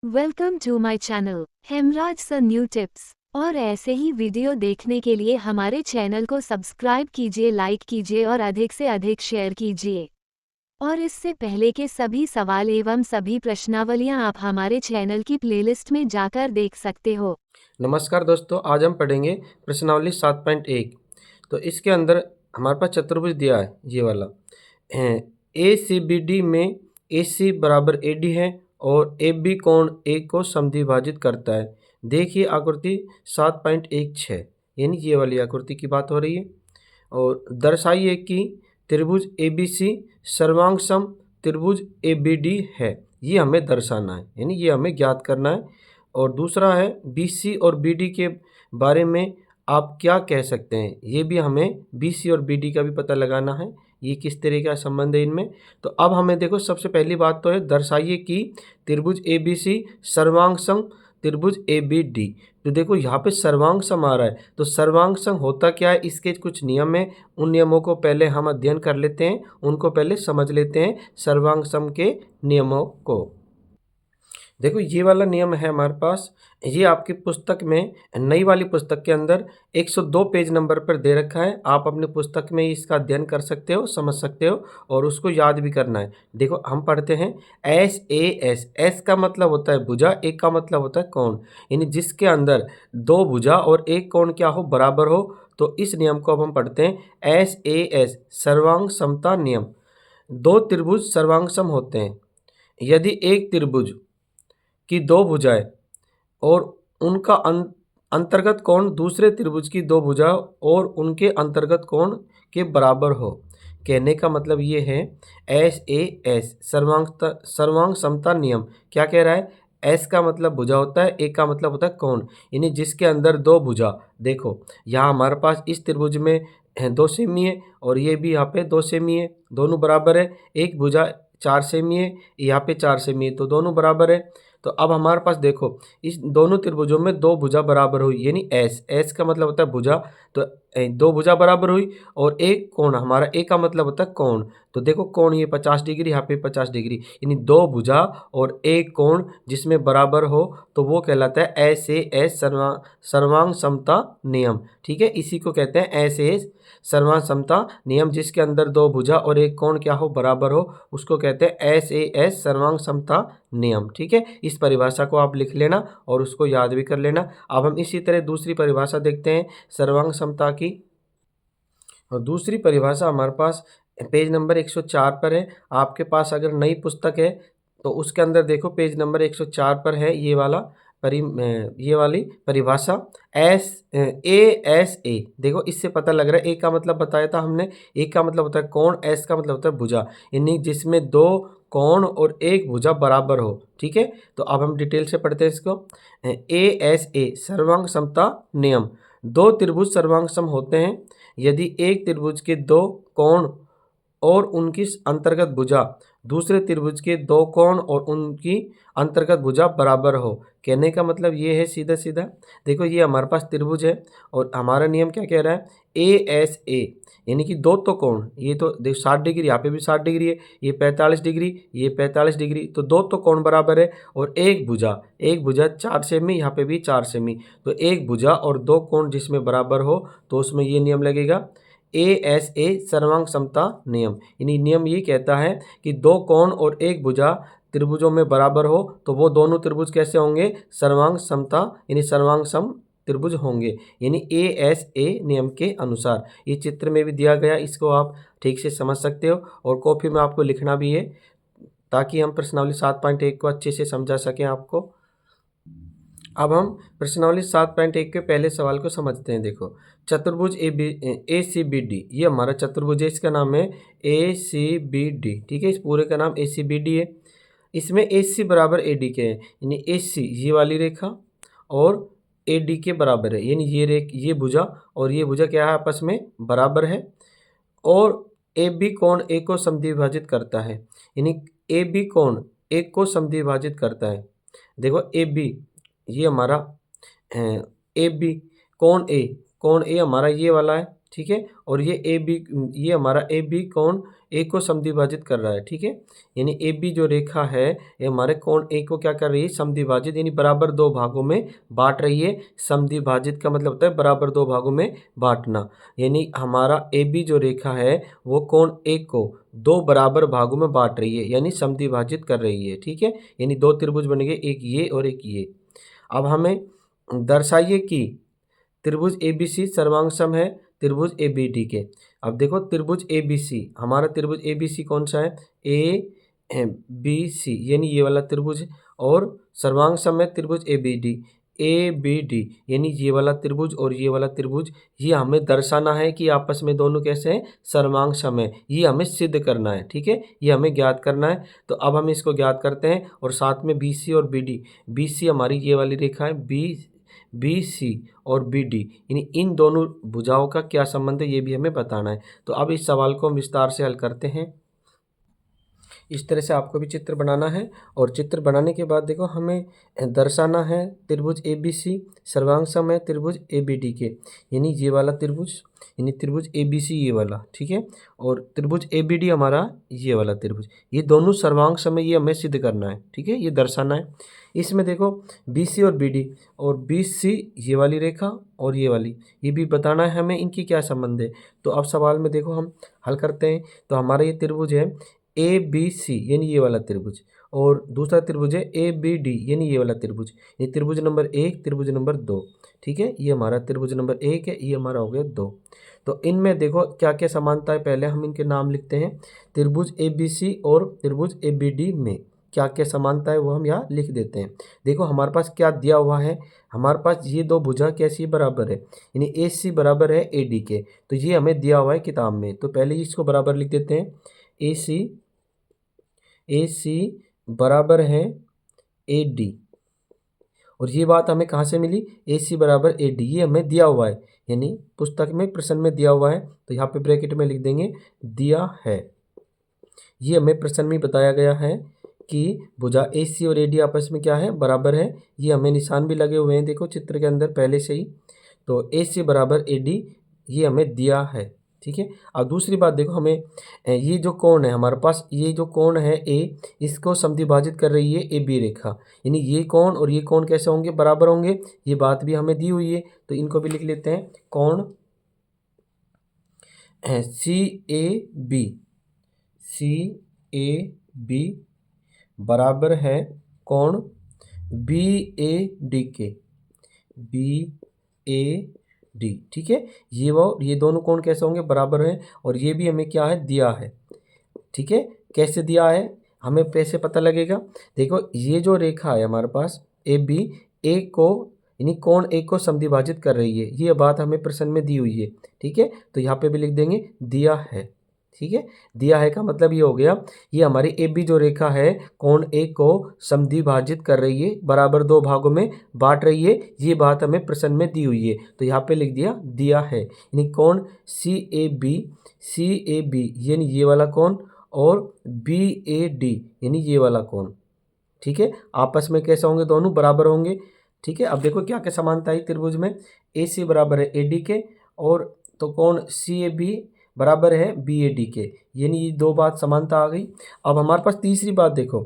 Welcome to my channel Hemraj sir new tips. और ऐसे ही video देखने के लिए हमारे चैनल को सब्सक्राइब कीजिए, लाइक कीजिए और अधिक से अधिक शेयर कीजिए। और इससे पहले के सभी सवाल एवं सभी प्रश्नावलियां आप हमारे चैनल की प्लेलिस्ट में जाकर देख सकते हो। नमस्कार दोस्तों, आज हम पढ़ेंगे प्रश्नावली 7.1। तो इसके अंदर हमारे पास चतुर्भुज दिया है ये वाला। ए सी बी डी में ए सी बराबर ए डी है और ए बी कोण ए को समद्विभाजित करता है। देखिए आकृति 7.16, यानी ये वाली आकृति की बात हो रही है। और दर्शाइए कि त्रिभुज ए बी सी सर्वांग सम त्रिभुज ए बी डी है। ये हमें दर्शाना है, यानी ये हमें ज्ञात करना है। और दूसरा है बी सी और बी डी के बारे में आप क्या कह सकते हैं, ये भी हमें बी सी और बी डी का भी पता लगाना है, ये किस तरह का संबंध है इनमें। तो अब हमें देखो, सबसे पहली बात तो है दर्शाइए कि त्रिभुज ए बी सी सर्वांग सम त्रिभुज ए बी डी। तो देखो यहाँ पे सर्वांग सम आ रहा है, तो सर्वांग सम होता क्या है, इसके कुछ नियम है। उन नियमों को पहले हम अध्ययन कर लेते हैं, उनको पहले समझ लेते हैं सर्वांग सम के नियमों को। देखो ये वाला नियम है हमारे पास, ये आपकी पुस्तक में नई वाली पुस्तक के अंदर 102 पेज नंबर पर दे रखा है। आप अपनी पुस्तक में इसका अध्ययन कर सकते हो, समझ सकते हो और उसको याद भी करना है। देखो हम पढ़ते हैं एस ए एस। एस का मतलब होता है भुजा, ए का मतलब होता है कोण, यानी जिसके अंदर दो भुजा और एक कोण क्या हो, बराबर हो। तो इस नियम को अब हम पढ़ते हैं एस ए एस, सर्वांग समता नियम। दो त्रिभुज सर्वांग सम होते हैं यदि एक त्रिभुज की दो भुजाएं और उनका अंतर्गत कोण दूसरे त्रिभुज की दो भुजाओं और उनके अंतर्गत कोण के बराबर हो। कहने का मतलब ये है एस ए एस सर्वांग समता नियम क्या कह रहा है। एस का मतलब भुजा होता है, ए का मतलब होता है कोण, यानी जिसके अंदर दो भुजा। देखो यहाँ हमारे पास इस त्रिभुज में दो सेमी है और ये भी यहाँ पे दो सेमी है, दोनों बराबर है। एक भुजा 4 सेमी है, यहाँ पे 4 सेमी है, तो दोनों बराबर है। तो अब हमारे पास देखो इस दोनों त्रिभुजों में दो भुजा बराबर हुई, यानी एस। एस का मतलब होता है भुजा, तो दो भुजा बराबर हुई और एक कोण, हमारा ए का मतलब होता है कोण। तो देखो कोण ये 50 डिग्री, यहाँ पे 50 डिग्री, यानी दो भुजा और एक कोण जिसमें बराबर हो तो वो कहलाता है एस ए एस सर्वांग समता नियम। ठीक है, इसी को कहते हैं एस ए सर्वांग समता नियम। जिसके अंदर दो भुजा और एक कोण क्या हो, बराबर हो, उसको कहते हैं एस ए एस सर्वांग समता नियम। ठीक है, इस परिभाषा को आप लिख लेना और उसको याद भी कर लेना। अब हम इसी तरह दूसरी परिभाषा देखते हैं सर्वांग समता की। और दूसरी परिभाषा हमारे पास पेज नंबर 104 पर है। आपके पास अगर नई पुस्तक है तो उसके अंदर देखो पेज नंबर 104 पर है ये वाली परिभाषा एस ए एस ए। देखो इससे पता लग रहा है, ए का मतलब बताया था हमने, ए का मतलब होता है कोण, एस का मतलब होता है भुजा, यानी जिसमें दो कोण और एक भुजा बराबर हो। ठीक है, तो अब हम डिटेल से पढ़ते हैं इसको। ए एस ए सर्वांग समता नियम। दो त्रिभुज सर्वांग सम होते हैं यदि एक त्रिभुज के दो कोण और उनकी अंतर्गत भुजा दूसरे त्रिभुज के दो कोण और उनकी अंतर्गत भुजा बराबर हो। कहने का मतलब ये है सीधा सीधा, देखो ये हमारे पास त्रिभुज है और हमारा नियम क्या कह रहा है, ए एस ए, यानी कि दो तो कोण, ये तो देखो 60 डिग्री, यहाँ पे भी 60 डिग्री है, ये 45 डिग्री, ये 45 डिग्री, तो दो तो कोण बराबर है। और एक भुजा 4 सेमी, यहाँ पे भी 4 सेमी, तो एक भुजा और दो कोण जिसमें बराबर हो तो उसमें ये नियम लगेगा ए एस ए सर्वांग समता नियम। यानी नियम ये कहता है कि दो कोण और एक भुजा त्रिभुजों में बराबर हो तो वो दोनों त्रिभुज कैसे होंगे, सर्वांग समता यानी सर्वांग सम त्रिभुज होंगे, यानी ए एस ए नियम के अनुसार। ये चित्र में भी दिया गया, इसको आप ठीक से समझ सकते हो और कॉपी में आपको लिखना भी है ताकि हम प्रश्नावली 7.1 को अच्छे से समझा सकें आपको। अब हम प्रश्नावली 7.1 के पहले सवाल को समझते हैं। देखो चतुर्भुज ए सी बी डी, ये हमारा चतुर्भुज है, इसका नाम है ए सी बी डी। ठीक है, इस पूरे का नाम ए सी बी डी है। इसमें ए सी बराबर ए डी के है, यानी ए सी ये वाली रेखा और ए डी के बराबर है, यानी ये भुजा और ये भुजा क्या है, आपस में बराबर है। और ए बी कोण ए को समद्विभाजित करता है, यानी ए बी कोण एक को समद्विभाजित करता है। देखो ए बी ये हमारा ए बी कोण ए हमारा ये वाला है। ठीक है। और ये हमारा ए बी कोण ए को समद्विभाजित कर रहा है, ठीक है। यानी ए बी जो रेखा है ये हमारे कोण ए को क्या कर रही है, समद्विभाजित, यानी बराबर दो भागों में बांट रही है। समद्विभाजित का मतलब होता है बराबर दो भागों में बांटना। यानी हमारा ए बी जो रेखा है वो कोण ए को दो बराबर भागों में बांट रही है, यानी समद्विभाजित कर रही है, ठीक है। यानी दो त्रिभुज बनेंगे, एक ये और एक ये। अब हमें दर्शाइए कि त्रिभुज एबीसी सर्वांग सम है त्रिभुज एबीडी के। अब देखो त्रिभुज एबीसी, हमारा त्रिभुज एबीसी कौन सा है, ए बी सी, यानी ये वाला त्रिभुज है। और सर्वांग सम है त्रिभुज एबीडी, ए बी डी, यानी ये वाला त्रिभुज और ये वाला त्रिभुज। ये हमें दर्शाना है कि आपस में दोनों कैसे हैं, सर्वांग सम है। ये हमें सिद्ध करना है, ठीक है, ये हमें ज्ञात करना है। तो अब हम इसको ज्ञात करते हैं। और साथ में बी सी और बी डी, बी सी हमारी ये वाली रेखा है, बी सी और बी डी, यानी इन दोनों भुजाओं का क्या संबंध है ये भी हमें बताना है। तो अब इस सवाल को हम विस्तार से हल करते हैं। इस तरह से आपको भी चित्र बनाना है। और चित्र बनाने के बाद देखो हमें दर्शाना है त्रिभुज ए बी सी सर्वांग सम है त्रिभुज ए बी डी के, यानी ये वाला त्रिभुज, यानी त्रिभुज ए बी सी ये वाला, ठीक है। और त्रिभुज ए बी डी हमारा ये वाला त्रिभुज, ये दोनों सर्वांग सम है, ये हमें सिद्ध करना है, ठीक है, ये दर्शाना है। इसमें देखो बी सी और बी डी, और बी सी ये वाली रेखा और ये वाली, ये भी बताना है हमें इनकी क्या संबंध है। तो अब सवाल में देखो हम हल करते हैं। तो हमारा ये त्रिभुज है ए बी सी, यानी ये वाला त्रिभुज, और दूसरा त्रिभुज है ए बी डी, यानी ये वाला त्रिभुज। ये त्रिभुज नंबर 1, त्रिभुज नंबर 2, ठीक है। ये हमारा त्रिभुज नंबर 1 है, ये हमारा हो गया 2। तो इनमें देखो क्या क्या समानता है, पहले हम इनके नाम लिखते हैं। त्रिभुज ए बी सी और त्रिभुज ए बी डी में क्या क्या समानता है वो हम यहाँ लिख देते हैं। देखो हमारे पास क्या दिया हुआ है, हमारे पास ये दो भुजा कैसी बराबर है, यानी ए सी बराबर है ए डी के। तो ये हमें दिया हुआ है किताब में, तो पहले इसको बराबर लिख देते हैं। ए सी बराबर है ए डी, और ये बात हमें कहाँ से मिली, ए सी बराबर ए डी, ये हमें दिया हुआ है, यानी पुस्तक में प्रश्न में दिया हुआ है। तो यहाँ पे ब्रैकेट में लिख देंगे दिया है। ये हमें प्रश्न में बताया गया है कि भुजा ए सी और ए डी आपस में क्या है, बराबर है। ये हमें निशान भी लगे हुए हैं देखो चित्र के अंदर पहले से ही। तो ए सी बराबर ए डी ये हमें दिया है, ठीक है। अब दूसरी बात देखो हमें ये जो कोण है हमारे पास, ये जो कोण है ए, इसको समद्विभाजित कर रही है ए बी रेखा, यानी ये कोण और ये कोण कैसे होंगे, बराबर होंगे। ये बात भी हमें दी हुई है, तो इनको भी लिख लेते हैं। कोण सी ए बी बराबर है कोण बी ए डी के, बी ए डी, ठीक है। ये दोनों कोण कैसे होंगे, बराबर हैं। और ये भी हमें क्या है, दिया है, ठीक है। कैसे दिया है हमें कैसे पता लगेगा, देखो ये जो रेखा है हमारे पास ए बी, ए को यानी कोण ए को समद्विभाजित कर रही है, ये बात हमें प्रश्न में दी हुई है, ठीक है। तो यहाँ पे भी लिख देंगे दिया है, ठीक है। दिया है का मतलब ये हो गया, ये हमारी ए बी जो रेखा है कोण ए को समद्विभाजित कर रही है, बराबर दो भागों में बांट रही है, ये बात हमें प्रश्न में दी हुई है। तो यहाँ पे लिख दिया है, यानी कोण सी ए बी यानी ये वाला कोण, और बी ए डी यानी ये वाला कोण, ठीक है। आपस में कैसे होंगे, दोनों बराबर होंगे, ठीक है। अब देखो क्या क्या समानता है त्रिभुज में, ए सी बराबर है ए डी के, और तो कोण सी ए बी बराबर है बी ए डी के, यानी ये दो बात समानता आ गई। अब हमारे पास तीसरी बात देखो,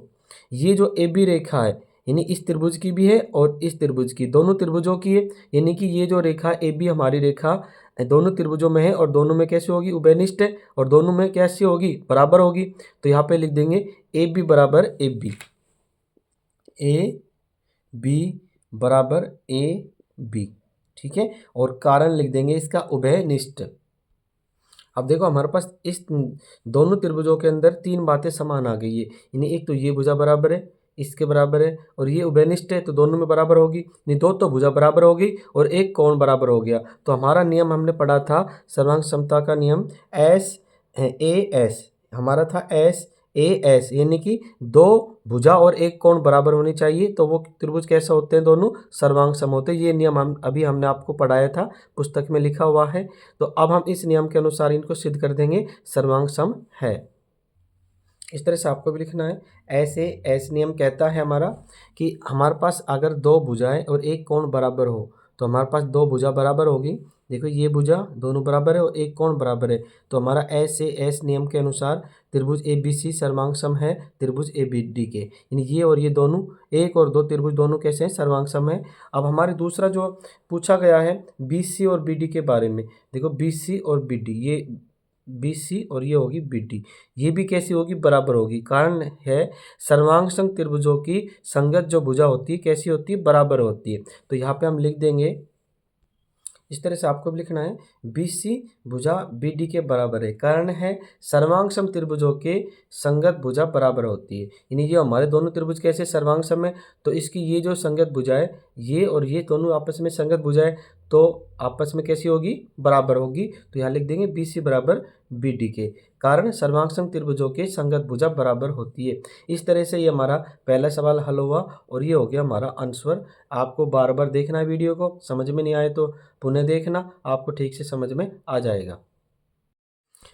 ये जो ए बी रेखा है यानी इस त्रिभुज की भी है और इस त्रिभुज की, दोनों त्रिभुजों की है, यानी कि ये जो रेखा ए बी हमारी रेखा दोनों त्रिभुजों में है, और दोनों में कैसे होगी, उभयनिष्ठ है, और दोनों में कैसी होगी, बराबर होगी। तो यहाँ पे लिख देंगे ए बी बराबर ए बी, ए बी बराबर ए बी, ठीक है। और कारण लिख देंगे इसका उभयनिष्ठ। अब देखो हमारे पास इस दोनों त्रिभुजों के अंदर तीन बातें समान आ गई है, यानी एक तो ये भुजा बराबर है, इसके बराबर है, और ये उभयनिष्ठ है तो दोनों में बराबर होगी, नहीं दो तो भुजा बराबर होगी और एक कोण बराबर हो गया। तो हमारा नियम हमने पढ़ा था सर्वांग समता का नियम, एस ए एस, हमारा था एस ए एस, यानी कि दो भुजा और एक कोण बराबर होनी चाहिए, तो वो त्रिभुज कैसे होते हैं, दोनों सर्वांग सम होते हैं। ये नियम हमने आपको पढ़ाया था, पुस्तक में लिखा हुआ है। तो अब हम इस नियम के अनुसार इनको सिद्ध कर देंगे सर्वांग सम है। इस तरह से आपको भी लिखना है। ऐसे ऐस नियम कहता है हमारा कि हमारे पास अगर दो भुजाएं और एक कोण बराबर हो, तो हमारे पास दो भुजा बराबर होगी, देखो ये भुजा दोनों बराबर है और एक कोण बराबर है, तो हमारा एस ए एस नियम के अनुसार त्रिभुज ए बी सी सर्वांग सम है त्रिभुज ए बी डी के, यानी ये और ये दोनों एक और दो त्रिभुज दोनों कैसे हैं, सर्वांग सम है। अब हमारे दूसरा जो पूछा गया है बी सी और बी डी के बारे में, देखो बी सी और बी डी, ये बी सी और ये होगी बी डी, ये भी कैसी होगी, बराबर होगी। कारण है सर्वांग सम त्रिभुजों की संगत जो भुजा होती है कैसी होती है, बराबर होती है। तो यहाँ पे हम लिख देंगे, इस तरह से आपको भी लिखना है, बी सी भुजा बी डी के बराबर है। कारण है सर्वांग सम त्रिभुजों के संगत भुजा बराबर होती है, यानी ये हमारे दोनों त्रिभुज कैसे सर्वांग सम है, तो इसकी ये जो संगत भुजा है, ये और ये दोनों आपस में संगत भुजा है, तो आपस में कैसी होगी, बराबर होगी। तो यहाँ लिख देंगे बी सी बराबर बी डी के, कारण सर्वांग सम त्रिभुजों के संगत भुजा बराबर होती है। इस तरह से ये हमारा पहला सवाल हल हुआ और ये हो गया हमारा आंसर। आपको बार बार देखना है वीडियो को, समझ में नहीं आए तो पुनः देखना, आपको ठीक से समझ में आ जाएगा।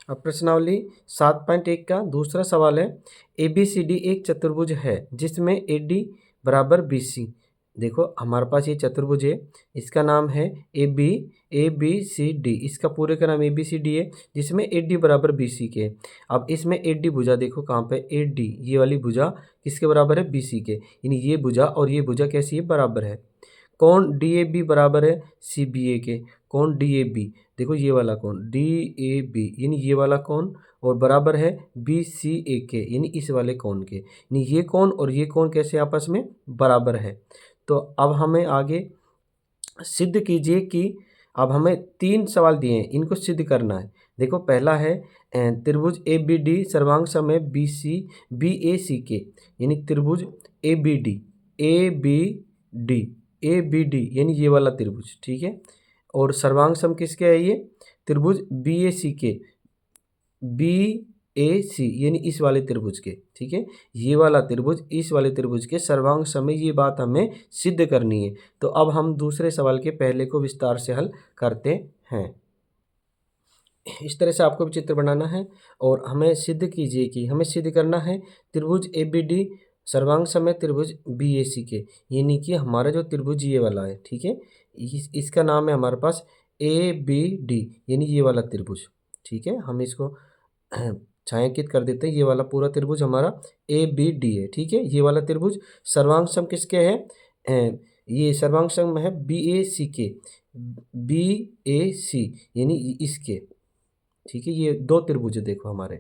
अब प्रश्नावली 7.1 का दूसरा सवाल है, ए बी सी डी एक चतुर्भुज है जिसमें ए डी बराबर बी सी। देखो हमारे पास ये चतुर्भुज है, इसका नाम है ए बी सी डी, इसका पूरे का नाम ए बी सी डी है, जिसमें ए डी बराबर बी सी के। अब इसमें ए डी भुजा देखो कहाँ पे, ए डी ये वाली भुजा किसके बराबर है, बी सी के, यानी ये भुजा और ये भुजा कैसी है, बराबर है। कौन डी ए बी बराबर है सी बी ए के, कौन डी ए बी, देखो ये वाला कौन डी ए बी, यानी ये वाला कौन, और बराबर है बी सी ए के, यानी इस वाले कौन के, यानी ये कौन और ये कौन कैसे आपस में बराबर है। तो अब हमें आगे सिद्ध कीजिए कि, अब हमें 3 सवाल दिए हैं, इनको सिद्ध करना है। देखो पहला है त्रिभुज ए बी डी सर्वांग सम है बी सी बी ए सी के, यानी त्रिभुज A B D A B D A B D, यानी ये वाला त्रिभुज, ठीक है। और सर्वांग सम किसके है, ये त्रिभुज बी ए सी के, बी ए सी यानी इस वाले त्रिभुज के, ठीक है। ये वाला त्रिभुज इस वाले त्रिभुज के सर्वांग सम है, ये बात हमें सिद्ध करनी है। तो अब हम दूसरे सवाल के पहले को विस्तार से हल करते हैं। इस तरह से आपको भी चित्र बनाना है और हमें सिद्ध कीजिए कि, हमें सिद्ध करना है त्रिभुज ए बी डी सर्वांग सम है त्रिभुज बी ए सी के, यानी कि हमारा जो त्रिभुज ये वाला है, ठीक है, इसका नाम है हमारे पास ए बी डी, यानी ये वाला त्रिभुज, ठीक है। हम इसको छायांकित कर देते हैं, ये वाला पूरा त्रिभुज हमारा ए बी डी है, ठीक है। ये वाला त्रिभुज सर्वांग सम किसके है, ये सर्वांग सम है बी ए सी के, बी ए सी यानी इसके, ठीक है। ये 2 त्रिभुज है देखो हमारे,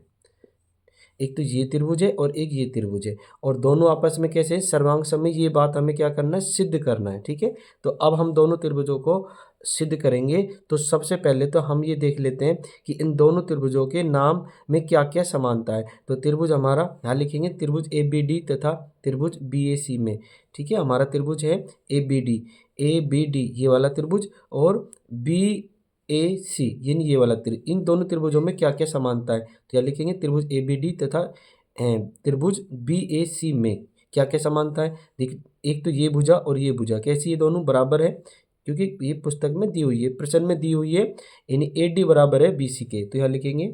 एक तो ये त्रिभुज है और एक ये त्रिभुज है, और दोनों आपस में कैसे सर्वांग सम है, ये बात हमें क्या करना है, सिद्ध करना है, ठीक है। तो अब हम दोनों त्रिभुजों को सिद्ध करेंगे। तो सबसे पहले तो हम ये देख लेते हैं कि इन दोनों त्रिभुजों के नाम में क्या क्या समानता है। तो त्रिभुज हमारा यहाँ लिखेंगे त्रिभुज ए बी डी तथा त्रिभुज बी ए सी में, ठीक है। हमारा त्रिभुज है ए बी डी ये वाला त्रिभुज, और बी ए सी यानी ये वाला त्रिभुज, इन दोनों त्रिभुजों में क्या क्या समानता है, तो यहाँ लिखेंगे त्रिभुज ए बी डी तथा त्रिभुज बी ए सी में क्या क्या समानता है। देख, एक तो ये भुजा और ये भुजा कैसी, ये दोनों बराबर है, क्योंकि ये पुस्तक में दी हुई है, प्रश्न में दी हुई है, यानी ए डी बराबर है बी सी के। तो यहाँ लिखेंगे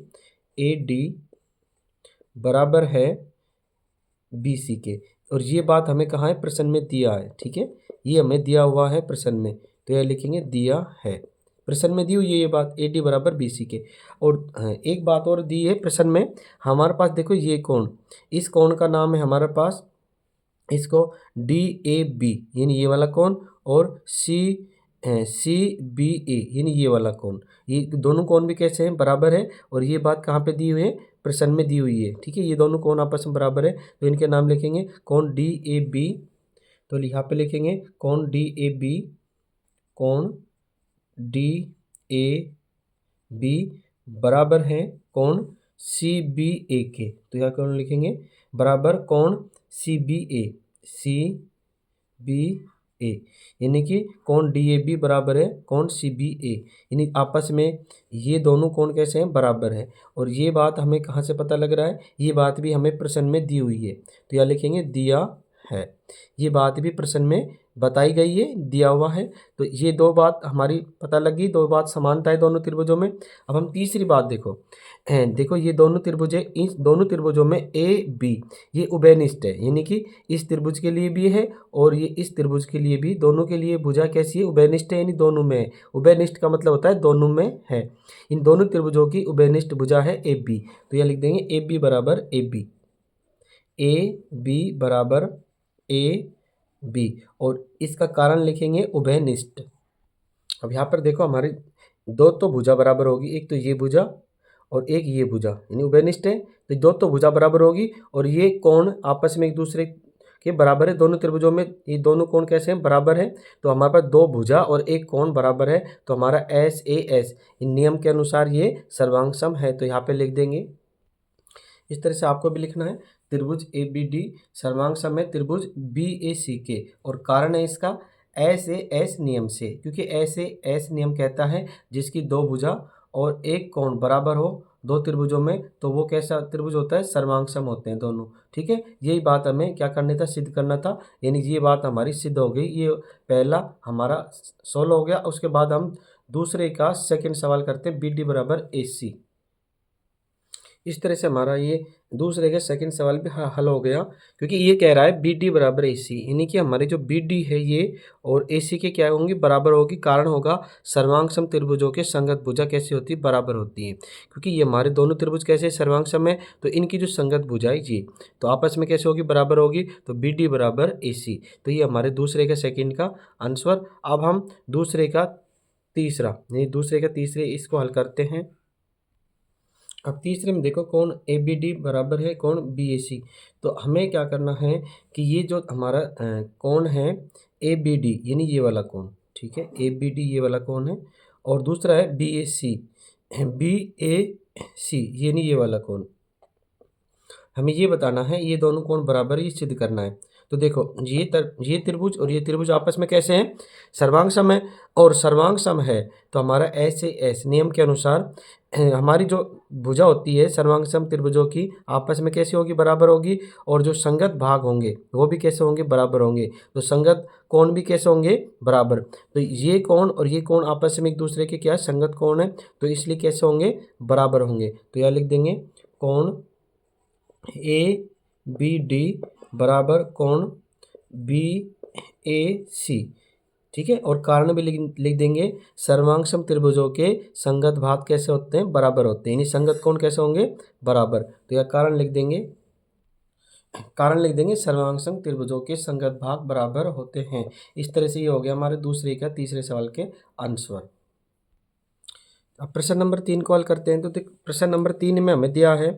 ए डी बराबर है बी सी के, और ये बात हमें कहाँ है, प्रश्न में दिया है, ठीक है। ये हमें दिया हुआ है प्रश्न में, तो यह लिखेंगे दिया है, प्रश्न में दी हुई है ये बात, ए डी बराबर बी सी के। और एक बात और दी है प्रश्न में हमारे पास, देखो ये कोण, इस कोण का नाम है हमारे पास, इसको डी ए बी यानी ये वाला कोण, और सी बी ए यानी ये वाला कोण, ये दोनों कोण भी कैसे हैं, बराबर है। और ये बात कहाँ पे दी हुई है, प्रश्न में दी हुई है, ठीक है। ये दोनों कोण आपस में बराबर है, तो इनके नाम लिखेंगे कोण डी ए बी, तो यहाँ पे लिखेंगे कोण डी ए बी, कोण डी ए बी बराबर है कोण सी बी ए के। तो यहाँ कौन लिखेंगे, बराबर कोण सी बी ए, यानी कि कोण डी ए बी बराबर है कोण सी बी ए, यानी आपस में ये दोनों कोण कैसे हैं, बराबर है। और ये बात हमें कहाँ से पता लग रहा है, ये बात भी हमें प्रश्न में दी हुई है, तो यहाँ लिखेंगे दिया है। ये बात भी प्रश्न में बताई गई है, दिया हुआ है। तो ये दो बात हमारी पता लगी, दो बात समानता है दोनों त्रिभुजों में। अब हम तीसरी बात देखो, देखो ये दोनों त्रिभुज है, इन दोनों त्रिभुजों में ए बी ये उभयनिष्ठ है, यानी कि इस त्रिभुज के लिए भी है और ये इस त्रिभुज के लिए भी, दोनों के लिए भुजा कैसी है, उभयनिष्ठ है, यानी दोनों में है। उभयनिष्ठ का मतलब होता है दोनों में है। इन दोनों त्रिभुजों की उभयनिष्ठ भुजा है ए बी। तो यह लिख देंगे ए बी बराबर ए बी, ए बी बराबर ए बी, और इसका कारण लिखेंगे उभयनिष्ठ। अब यहाँ पर देखो हमारी दो तो भुजा बराबर होगी, एक तो ये भुजा और एक ये भुजा, यानी उभयनिष्ठ है, तो दो तो भुजा बराबर होगी और ये कोण आपस में एक दूसरे के बराबर है। दोनों त्रिभुजों में ये दोनों कोण कैसे हैं, बराबर है। तो हमारे पास दो भुजा और एक कोण बराबर है, तो हमारा एस ए एस इन नियम के अनुसार ये सर्वांग सम है। तो यहाँ पे लिख देंगे, इस तरह से आपको भी लिखना है, त्रिभुज ए बी डी सर्वांग सम है त्रिभुज बी ए सी के, और कारण है इसका एस ए एस नियम से, क्योंकि एस ए एस नियम कहता है जिसकी दो भुजा और एक कोण बराबर हो दो त्रिभुजों में, तो वो कैसा त्रिभुज होता है, सर्वांग सम होते हैं दोनों। ठीक है, यही बात हमें क्या करना था, सिद्ध करना था, यानी ये बात हमारी सिद्ध हो गई। ये पहला हमारा सोल्व हो गया। उसके बाद हम दूसरे का सेकंड सवाल करते हैं, बी डी बराबर ए सी। इस तरह से हमारा ये दूसरे का सेकंड सवाल भी हल हो गया, क्योंकि ये कह रहा है बी डी बराबर ए सी, यानी कि हमारे जो बी डी है ये और ए सी के क्या होंगी, बराबर होगी। कारण होगा सर्वांग सम त्रिभुजों के संगत भुजा कैसी होती है, बराबर होती है, क्योंकि ये हमारे दोनों त्रिभुज कैसे सर्वांग सम है, तो इनकी जो संगत भुजा है ये तो आपस में कैसे होगी, बराबर होगी। तो बी डी बराबर ए सी, तो ये हमारे दूसरे का सेकेंड का आंसर। अब हम दूसरे का तीसरा, यानी दूसरे का तीसरे इसको हल करते हैं। अब तीसरे में देखो, कोण ए बी डी बराबर है कोण बी ए सी। तो हमें क्या करना है कि ये जो हमारा कोण है ए बी डी, यानी ये वाला कोण, ठीक है, ए बी डी ये वाला कोण है, और दूसरा है बी ए सी यानी ये वाला कोण। हमें ये बताना है ये दोनों कोण बराबर, ये सिद्ध करना है। तो देखो ये त्रिभुज और ये त्रिभुज आपस में कैसे हैं, सर्वांग सम है, और सर्वांग सम है तो हमारा एस ए एस नियम के अनुसार हमारी जो भुजा होती है सर्वांग सम त्रिभुजों की आपस में कैसी होगी, बराबर होगी, और जो संगत भाग होंगे वो भी कैसे होंगे, बराबर होंगे। तो संगत कोण भी कैसे होंगे, बराबर। तो ये कोण और ये कोण आपस में एक दूसरे के क्या संगत कोण है, तो इसलिए कैसे होंगे, बराबर होंगे। तो यह लिख देंगे कोण ए बी डी बराबर कोण बी ए सी, ठीक है, और कारण भी लिख देंगे, सर्वांग सम त्रिभुजों के संगत भाग कैसे होते हैं, बराबर होते हैं, यानी संगत कोण कैसे होंगे, बराबर। तो यह कारण लिख देंगे, सर्वांग सम त्रिभुजों के संगत भाग बराबर होते हैं। इस तरह से ये हो गया हमारे दूसरे का तीसरे सवाल के आंसर। अब प्रश्न नंबर 3 को हल करते हैं। तो प्रश्न नंबर 3 में हमें दिया है,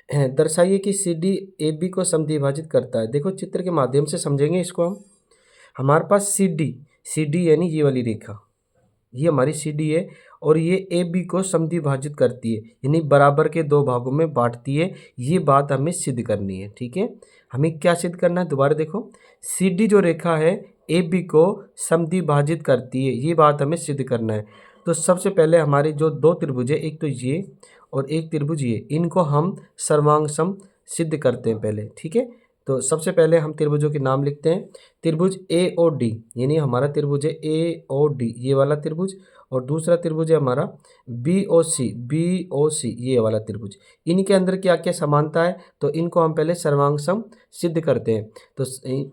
दर्शाइए कि सी डी ए बी को समद्विभाजित करता है। देखो चित्र के माध्यम से समझेंगे इसको हम। हमारे पास सी डी यानी ये वाली रेखा, ये हमारी सी डी है, और ये ए बी को समद्विभाजित करती है, यानी बराबर के दो भागों में बांटती है। ये बात हमें सिद्ध करनी है, ठीक है। हमें क्या सिद्ध करना है, दोबारा देखो, सी डी जो रेखा है ए बी को समद्विभाजित करती है, ये बात हमें सिद्ध करना है। तो सबसे पहले हमारी जो दो त्रिभुज है, एक तो ये और एक त्रिभुज ये, इनको हम सर्वांग सम सिद्ध करते हैं पहले, ठीक है। तो सबसे पहले हम त्रिभुजों के नाम लिखते हैं। त्रिभुज ए ओ डी, यानी हमारा त्रिभुज है ए ओ डी ये वाला त्रिभुज, और दूसरा त्रिभुज है हमारा बी ओ सी ये वाला त्रिभुज। इनके अंदर क्या क्या समानता है, तो इनको हम पहले सर्वांग सम सिद्ध करते हैं। तो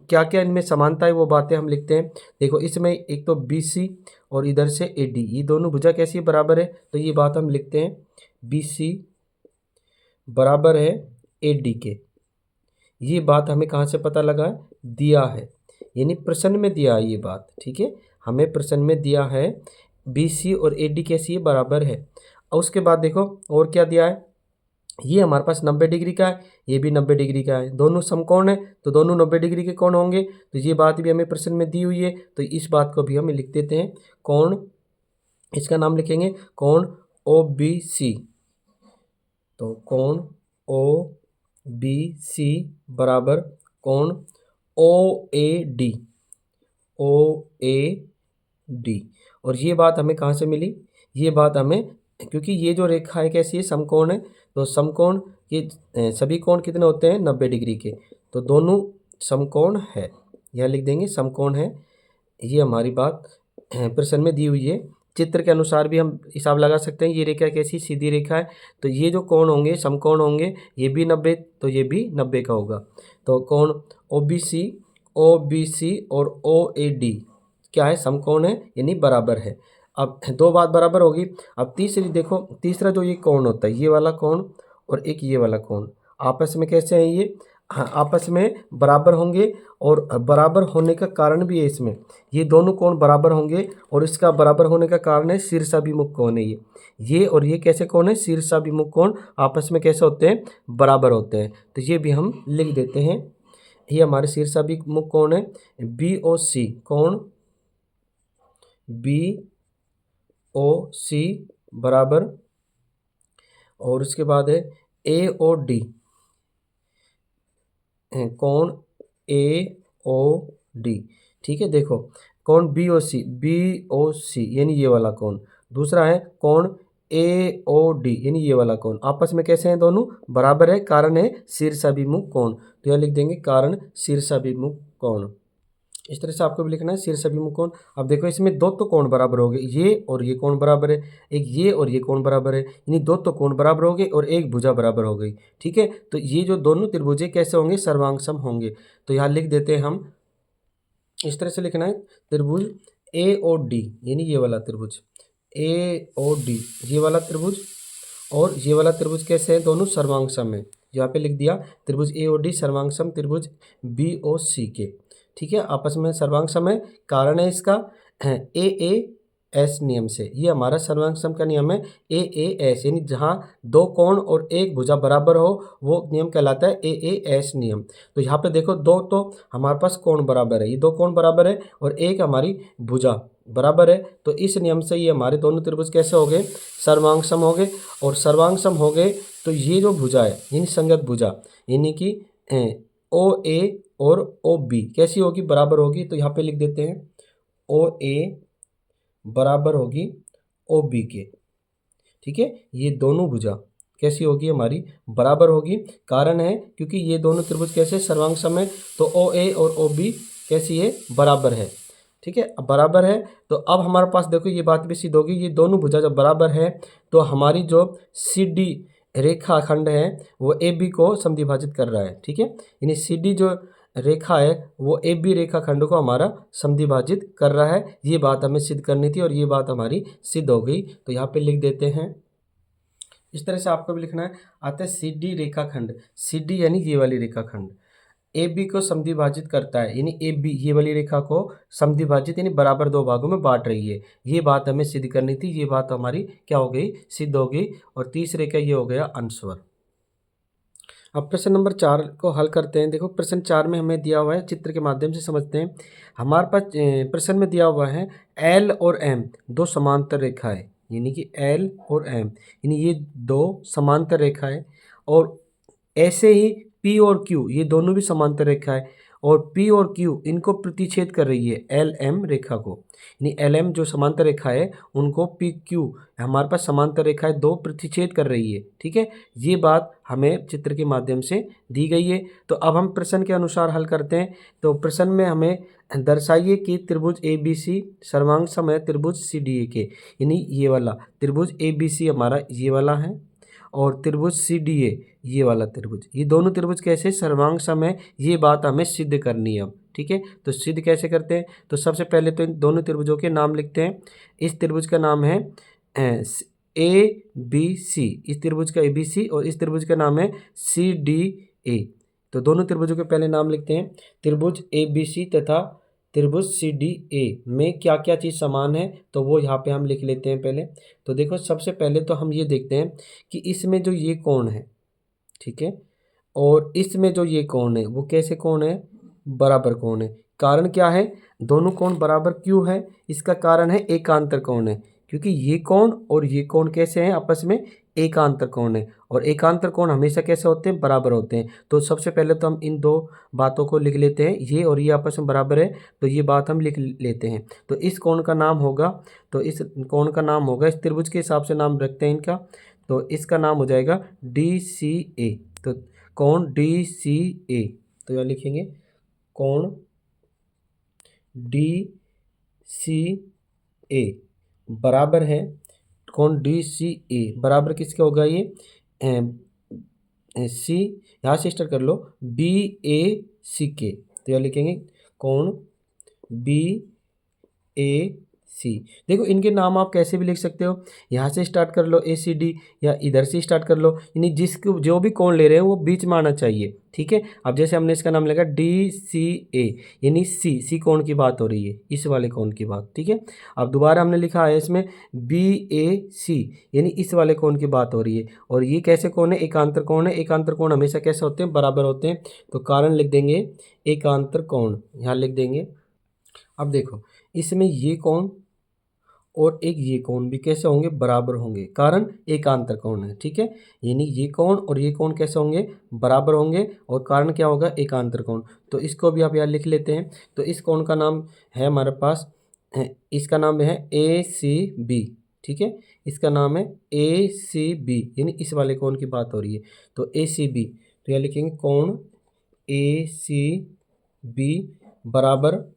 क्या क्या इनमें समानता है वो बातें हम लिखते हैं। देखो इसमें एक तो बी सी और इधर से ए डी, ये दोनों भुजा कैसी है, बराबर है। तो ये बात हम लिखते हैं, बी सी बराबर है ए डी के। ये बात हमें कहाँ से पता लगा है, दिया है, यानी प्रश्न में दिया है ये बात, ठीक है। हमें प्रश्न में दिया है बी सी और ए डी कैसी है, बराबर है। और उसके बाद देखो और क्या दिया है, ये हमारे पास 90 डिग्री का है, ये भी 90 डिग्री का है, दोनों समकोण है तो दोनों 90 डिग्री के कोण होंगे। तो ये बात भी हमें प्रश्न में दी हुई है, तो इस बात को भी हम लिख देते हैं कोण, इसका नाम लिखेंगे कोण ओ बी सी। तो कोण ओ बी सी बराबर कोण ओ ए डी। और ये बात हमें कहाँ से मिली, ये बात हमें, क्योंकि ये जो रेखा है कैसी है, समकोण है, तो समकोण के सभी कोण कितने होते हैं, 90 डिग्री के। तो दोनों समकोण है, यहाँ लिख देंगे समकोण है। ये हमारी बात प्रश्न में दी हुई है। चित्र के अनुसार भी हम हिसाब लगा सकते हैं। ये रेखा कैसी सीधी रेखा है, तो ये जो कोण होंगे समकोण होंगे, ये भी 90 तो ये भी 90 का होगा। तो कोण OBC और OAD क्या है, समकोण है यानी बराबर है। अब दो बात बराबर होगी। अब तीसरी देखो, तीसरा जो ये कोण होता है, ये वाला कोण और एक ये वाला कोण आपस में कैसे हैं ये, हाँ आपस में बराबर होंगे। और बराबर होने का कारण भी है इसमें, ये दोनों कोण बराबर होंगे और इसका बराबर होने का कारण है शीर्षाभिमुख कोण है ये और ये कैसे कोण है, शीर्षाभिमुख कोण आपस में कैसे होते हैं, बराबर होते हैं। तो ये भी हम लिख देते हैं। ये हमारे शीर्षाभिमुख कोण है BOC कोण BOC बराबर, और उसके बाद है AOD कोण AOD। ठीक है, देखो कोण BOC यानी ये वाला कोण, दूसरा है कोण AOD यानी ये वाला कोण, आपस में कैसे हैं, दोनों बराबर है। कारण है शीर्षाभिमुख कोण, तो यह लिख देंगे कारण शीर्षाभिमुख कोण। इस तरह से आपको भी लिखना है शीर्षाभिमुख कोण। अब देखो इसमें दो तो कोण बराबर हो गए, ये और ये कोण बराबर है, एक ये और ये कोण बराबर है, यानी दो तो कोण बराबर हो गए और एक भुजा बराबर हो गई। ठीक है, तो ये जो दोनों त्रिभुजें कैसे होंगे, सर्वांग सम होंगे। तो यहाँ लिख देते हैं हम, इस तरह से लिखना है त्रिभुज AOD यानी ये वाला त्रिभुज AOD, ये वाला त्रिभुज और ये वाला त्रिभुज कैसे हैं, दोनों सर्वांग सम है। यहाँ पे लिख दिया त्रिभुज AOD सर्वांग सम त्रिभुज BOC के। ठीक है, आपस में सर्वांग सम है, कारण है इसका AAS नियम से। ये हमारा सर्वांग सम का नियम है AAS, यानी जहाँ दो कोण और एक भुजा बराबर हो वो नियम कहलाता है AAS नियम। तो यहाँ पे देखो दो तो हमारे पास कोण बराबर है, ये दो कोण बराबर है और एक हमारी भुजा बराबर है। तो इस नियम से ये हमारे दोनों त्रिभुज कैसे हो गए, सर्वांग सम हो गए। और सर्वांग सम हो गए तो ये जो भुजा है यानी संगत भुजा, यानी कि OA और OB कैसी होगी, बराबर होगी। तो यहाँ पे लिख देते हैं OA बराबर होगी OB के। ठीक है, ये दोनों भुजा कैसी होगी, हमारी बराबर होगी। कारण है क्योंकि ये दोनों त्रिभुज कैसे सर्वांग सम है, तो OA और OB कैसी है, बराबर है। ठीक है, अब बराबर है तो अब हमारे पास देखो ये बात भी सिद्ध होगी, ये दोनों भुजा जब बराबर है तो हमारी जो CD रेखाखंड है वो AB को समद्विभाजित कर रहा है। ठीक है, यानी CD जो रेखा है वो AB रेखाखंड को हमारा समद्विभाजित कर रहा है। ये बात हमें सिद्ध करनी थी और ये बात हमारी सिद्ध हो गई। तो यहाँ पे लिख देते हैं, इस तरह से आपको भी लिखना है। आता है CD रेखाखंड, CD यानी ये वाली रेखाखंड AB को समद्विभाजित करता है, यानी AB ये वाली रेखा को समद्विभाजित यानी बराबर दो भागों में बांट रही है। ये बात हमें सिद्ध करनी थी, ये बात हमारी क्या हो गई, सिद्ध हो गई। और तीसरे का ये हो गया अंशवर। अब प्रश्न नंबर 4 को हल करते हैं। देखो प्रश्न 4 में हमें दिया हुआ है, चित्र के माध्यम से समझते हैं। हमारे पास प्रश्न में दिया हुआ है L और M दो समांतर रेखाएं, यानी कि L और M यानी ये दो समांतर रेखाएं, और ऐसे ही P और Q ये दोनों भी समांतर रेखाएं, और P और Q इनको प्रतिच्छेद कर रही है LM रेखा को, यानी LM जो समांतर रेखा है उनको PQ हमारे पास समांतर रेखाएं दो प्रतिच्छेद कर रही है। ठीक है, ये बात हमें चित्र के माध्यम से दी गई है। तो अब हम प्रश्न के अनुसार हल करते हैं। तो प्रश्न में हमें दर्शाइए कि त्रिभुज ABC सर्वांग सम है त्रिभुज CDA के, यानी ये वाला त्रिभुज ABC हमारा ये वाला है और त्रिभुज CDA ये वाला त्रिभुज, ये दोनों त्रिभुज कैसे सर्वांग सम है, ये बात हमें सिद्ध करनी है अब। ठीक है, तो सिद्ध कैसे करते हैं, तो सबसे पहले तो इन दोनों त्रिभुजों के नाम लिखते हैं। इस त्रिभुज का नाम है ABC, इस त्रिभुज का ABC और इस त्रिभुज का नाम है CDA। तो दोनों त्रिभुजों के पहले नाम लिखते हैं। त्रिभुज ABC तथा त्रिभुज CDA में क्या क्या चीज़ समान है, तो वो यहाँ पे हम लिख लेते हैं पहले। तो देखो सबसे पहले तो हम ये देखते हैं कि इसमें जो ये कोण है, ठीक है, और इसमें जो ये कोण है वो कैसे कोण है, बराबर कोण है। कारण क्या है, दोनों कोण बराबर क्यों है, इसका कारण है एकांतर कोण है, क्योंकि ये कोण और ये कोण कैसे हैं, आपस में एकांतर कोण है, और एकांतर कोण हमेशा कैसे होते हैं, बराबर होते हैं। तो सबसे पहले तो हम इन दो बातों को लिख लेते हैं, ये और ये आपस में बराबर है, तो ये बात हम लिख लेते हैं। तो इस कोण का नाम होगा, तो इस कोण का नाम होगा, इस त्रिभुज के हिसाब से नाम रखते हैं इनका, तो इसका नाम हो जाएगा DCA। तो कोण DCA, तो यह लिखेंगे कोण डी सी ए बराबर है, कोण डी सी ए बराबर किसका होगा ये, सी, यहाँ से स्टार्ट कर लो, बी ए सी के। तो यहाँ लिखेंगे कोण बी ए सी। देखो इनके नाम आप कैसे भी लिख सकते हो, यहाँ से स्टार्ट कर लो ए सी डी, या इधर से स्टार्ट कर लो, यानी जिसको जो भी कोण ले रहे हैं वो बीच में आना चाहिए, ठीक है। अब जैसे हमने इसका नाम लिखा डी सी ए, यानी सी कोण की बात हो रही है, इस वाले कोण की बात, ठीक है। अब दोबारा हमने लिखा है इसमें बी ए सी, यानी इस वाले कोण की बात हो रही है। और ये कैसे कोण है, एकांतर कोण है। एकांतर कोण हमेशा कैसे होते हैं, बराबर होते हैं। तो कारण लिख देंगे एकांतर कोण, यहाँ लिख देंगे। अब देखो इसमें ये कोण और एक ये कोण भी कैसे होंगे, बराबर होंगे, कारण एकांतर कोण है, ठीक है। यानी ये कोण और ये कोण कैसे होंगे, बराबर होंगे, और कारण क्या होगा, एकांतर कोण। तो इसको भी आप यहाँ लिख लेते हैं। तो इस कोण का नाम है हमारे पास, इसका नाम है ए सी बी, ठीक है। इसका नाम है ए सी बी, यानी इस वाले कोण की बात हो रही है। तो ए सी बी, तो यहाँ लिखेंगे कोण ए सी बी बराबर,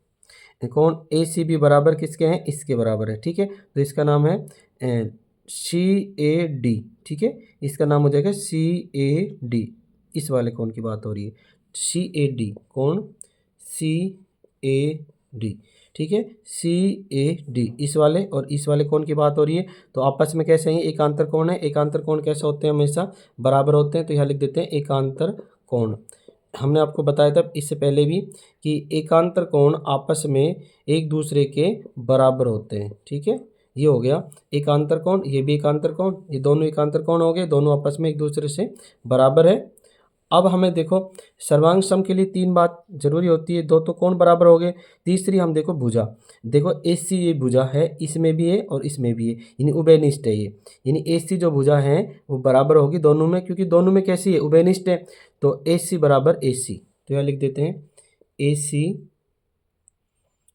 कोण ए सी बी बराबर किसके हैं, इसके बराबर है, ठीक है। तो इसका नाम है सी ए डी, ठीक है। इसका नाम हो जाएगा सी ए डी, इस वाले कोण की बात हो रही है, सी ए डी, कोण सी ए डी, ठीक है। सी ए डी इस वाले और इस वाले कोण की बात हो रही है। तो आपस में कैसे हैं, एकांतर कोण है। एकांतर कोण कैसे होते हैं, हमेशा बराबर होते हैं। तो यहाँ लिख देते हैं एकांतर कोण। हमने आपको बताया था इससे पहले भी कि एकांतर कोण आपस में एक दूसरे के बराबर होते हैं, ठीक है। ये हो गया एकांतर कोण, ये भी एकांतर कोण, ये दोनों एकांतर कोण हो गए, दोनों आपस में एक दूसरे से बराबर है। अब हमें देखो सर्वांग सम के लिए तीन बात जरूरी होती है, दो तो कोण बराबर हो गए, तीसरी हम देखो भुजा। देखो AC ये भुजा है, इसमें भी है और इसमें भी है, यानी उभयनिष्ठ है ये, यानी AC जो भुजा है वो बराबर होगी दोनों में, क्योंकि दोनों में कैसी है, उभयनिष्ठ है। तो AC बराबर AC, तो यहाँ लिख देते हैं AC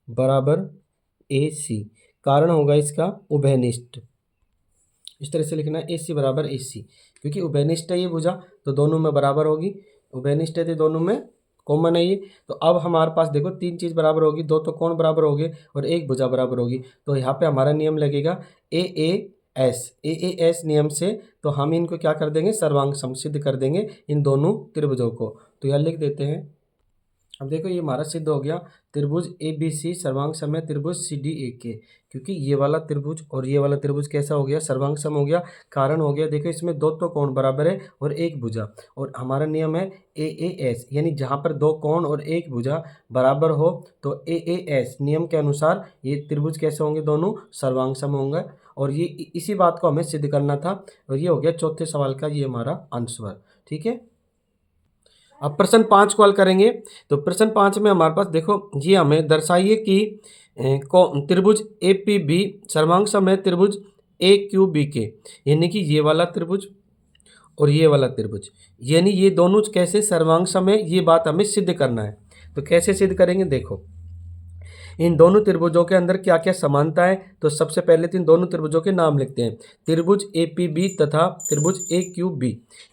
बराबर AC, कारण होगा इसका उभयनिष्ठ। इस तरह से लिखना है AC बराबर AC, क्योंकि उभयनिष्ठ है ये भुजा, तो दोनों में बराबर होगी। उभयनिष्ठ है तो दोनों में कॉमन है ये। तो अब हमारे पास देखो तीन चीज़ बराबर होगी, दो तो कोण बराबर होगे और एक भुजा बराबर होगी। तो यहाँ पे हमारा नियम लगेगा AAS नियम से। तो हम इनको क्या कर देंगे, सर्वांग सम सिद्ध कर देंगे इन दोनों त्रिभुजों को। तो यहाँ लिख देते हैं। अब देखो ये हमारा सिद्ध हो गया, त्रिभुज ABC सर्वांग सम है त्रिभुज CDA के, क्योंकि ये वाला त्रिभुज और ये वाला त्रिभुज कैसा हो गया, सर्वांग सम हो गया। कारण हो गया देखो इसमें दो तो कोण बराबर है और एक भुजा, और हमारा नियम है AAS, यानी जहाँ पर दो कोण और एक भुजा बराबर हो तो AAS नियम के अनुसार ये त्रिभुज कैसे होंगे, दोनों सर्वांग सम होंगे। और ये इसी बात को हमें सिद्ध करना था, और ये हो गया चौथे सवाल का ये हमारा आंसर, ठीक है। अब प्रश्न 5 को हल करेंगे। तो प्रश्न 5 में हमारे पास देखो ये हमें दर्शाइए कि त्रिभुज APB सर्वांग सम है त्रिभुज AQB के, यानी कि ये वाला त्रिभुज और ये वाला त्रिभुज, यानी ये दोनों कैसे सर्वांग सम है, ये बात हमें सिद्ध करना है। तो कैसे सिद्ध करेंगे, देखो इन दोनों त्रिभुजों के अंदर क्या क्या समानता है। तो सबसे पहले तो इन दोनों त्रिभुजों के नाम लिखते हैं, त्रिभुज APB तथा त्रिभुज AQB,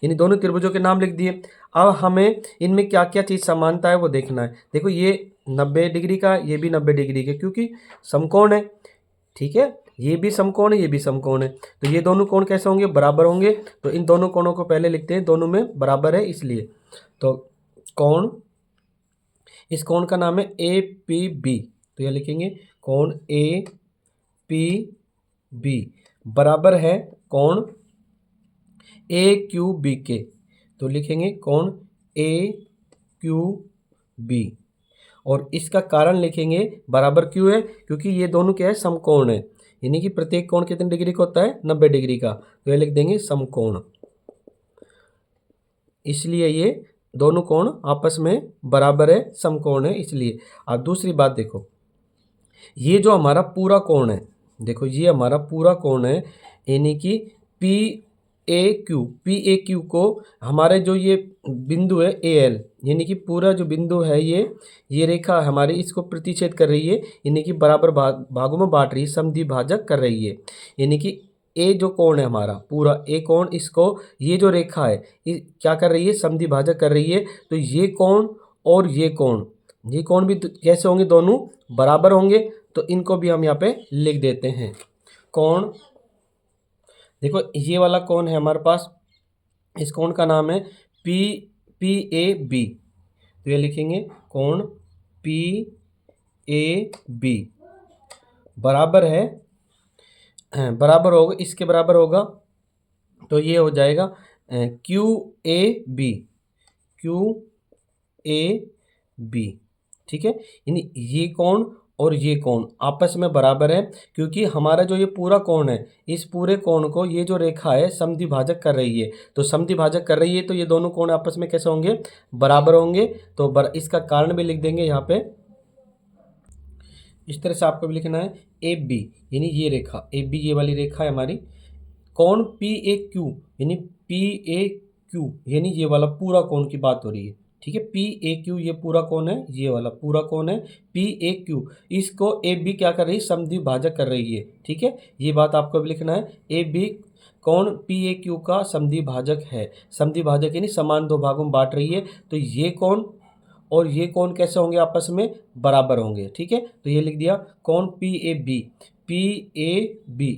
यानी दोनों त्रिभुजों के नाम लिख दिए। अब हमें इनमें क्या क्या चीज़ समानता है वो देखना है। देखो ये 90 डिग्री का, ये भी 90 डिग्री का, क्योंकि समकोण है, ठीक है। ये भी समकोण है, ये भी समकोण है, तो ये दोनों कोण कैसे होंगे, बराबर होंगे। तो इन दोनों कोणों को पहले लिखते हैं, दोनों में बराबर है इसलिए। तो कोण, इस कोण का नाम है APB, तो यह लिखेंगे कोण APB बराबर है कोण AQB के। तो लिखेंगे कोण AQB, और इसका कारण लिखेंगे बराबर क्यों है, क्योंकि ये दोनों क्या है, समकोण है, यानी कि प्रत्येक कोण कितने डिग्री का होता है, 90 डिग्री का। तो ये लिख देंगे समकोण, इसलिए ये दोनों कोण आपस में बराबर है, समकोण है इसलिए। अब दूसरी बात देखो, ये जो हमारा पूरा कोण है, देखो ये हमारा पूरा कोण है, यानी कि PAQ को हमारे जो ये बिंदु है AL, यानी कि पूरा जो बिंदु है ये रेखा हमारी इसको प्रतिच्छेद कर रही है, यानी कि बराबर भागों में बांट रही है, समद्विभाजक कर रही है। यानी कि A जो कोण है हमारा पूरा A कोण, इसको ये जो रेखा है क्या कर रही है, समद्विभाजक कर रही है। तो ये कोण और ये कोण, ये कोण भी कैसे होंगे, दोनों बराबर होंगे। तो इनको भी हम यहाँ पे लिख देते हैं। कोण, देखो ये वाला कोण है हमारे पास, इस कोण का नाम है PAB। तो ये लिखेंगे कोण PAB बराबर है, बराबर होगा, इसके बराबर होगा। तो ये हो जाएगा QAB, ठीक है। यानी ये कोण और ये कोण आपस में बराबर है, क्योंकि हमारा जो ये पूरा कोण है, इस पूरे कोण को ये जो रेखा है समद्विभाजक कर रही है। तो समद्विभाजक कर रही है तो ये दोनों कोण आपस में कैसे होंगे, बराबर होंगे। तो इसका कारण भी लिख देंगे यहाँ पे। इस तरह से आपको भी लिखना है AB, यानी ये रेखा AB, ये वाली रेखा है हमारी। कोण PAQ, यानी PAQ यानी ये वाला पूरा कोण की बात हो रही है, ठीक है। PAQ ये पूरा कोण है, ये वाला पूरा कोण है PAQ। इसको AB क्या कर रही है, समद्विभाजक कर रही है, ठीक है। ये बात आपको भी लिखना है। AB कोण PAQ का समद्विभाजक है। समद्विभाजक यानी समान दो भागों में बांट रही है। तो ये कोण और ये कोण कैसे होंगे, आपस में बराबर होंगे, ठीक है। तो ये लिख दिया कोण PAB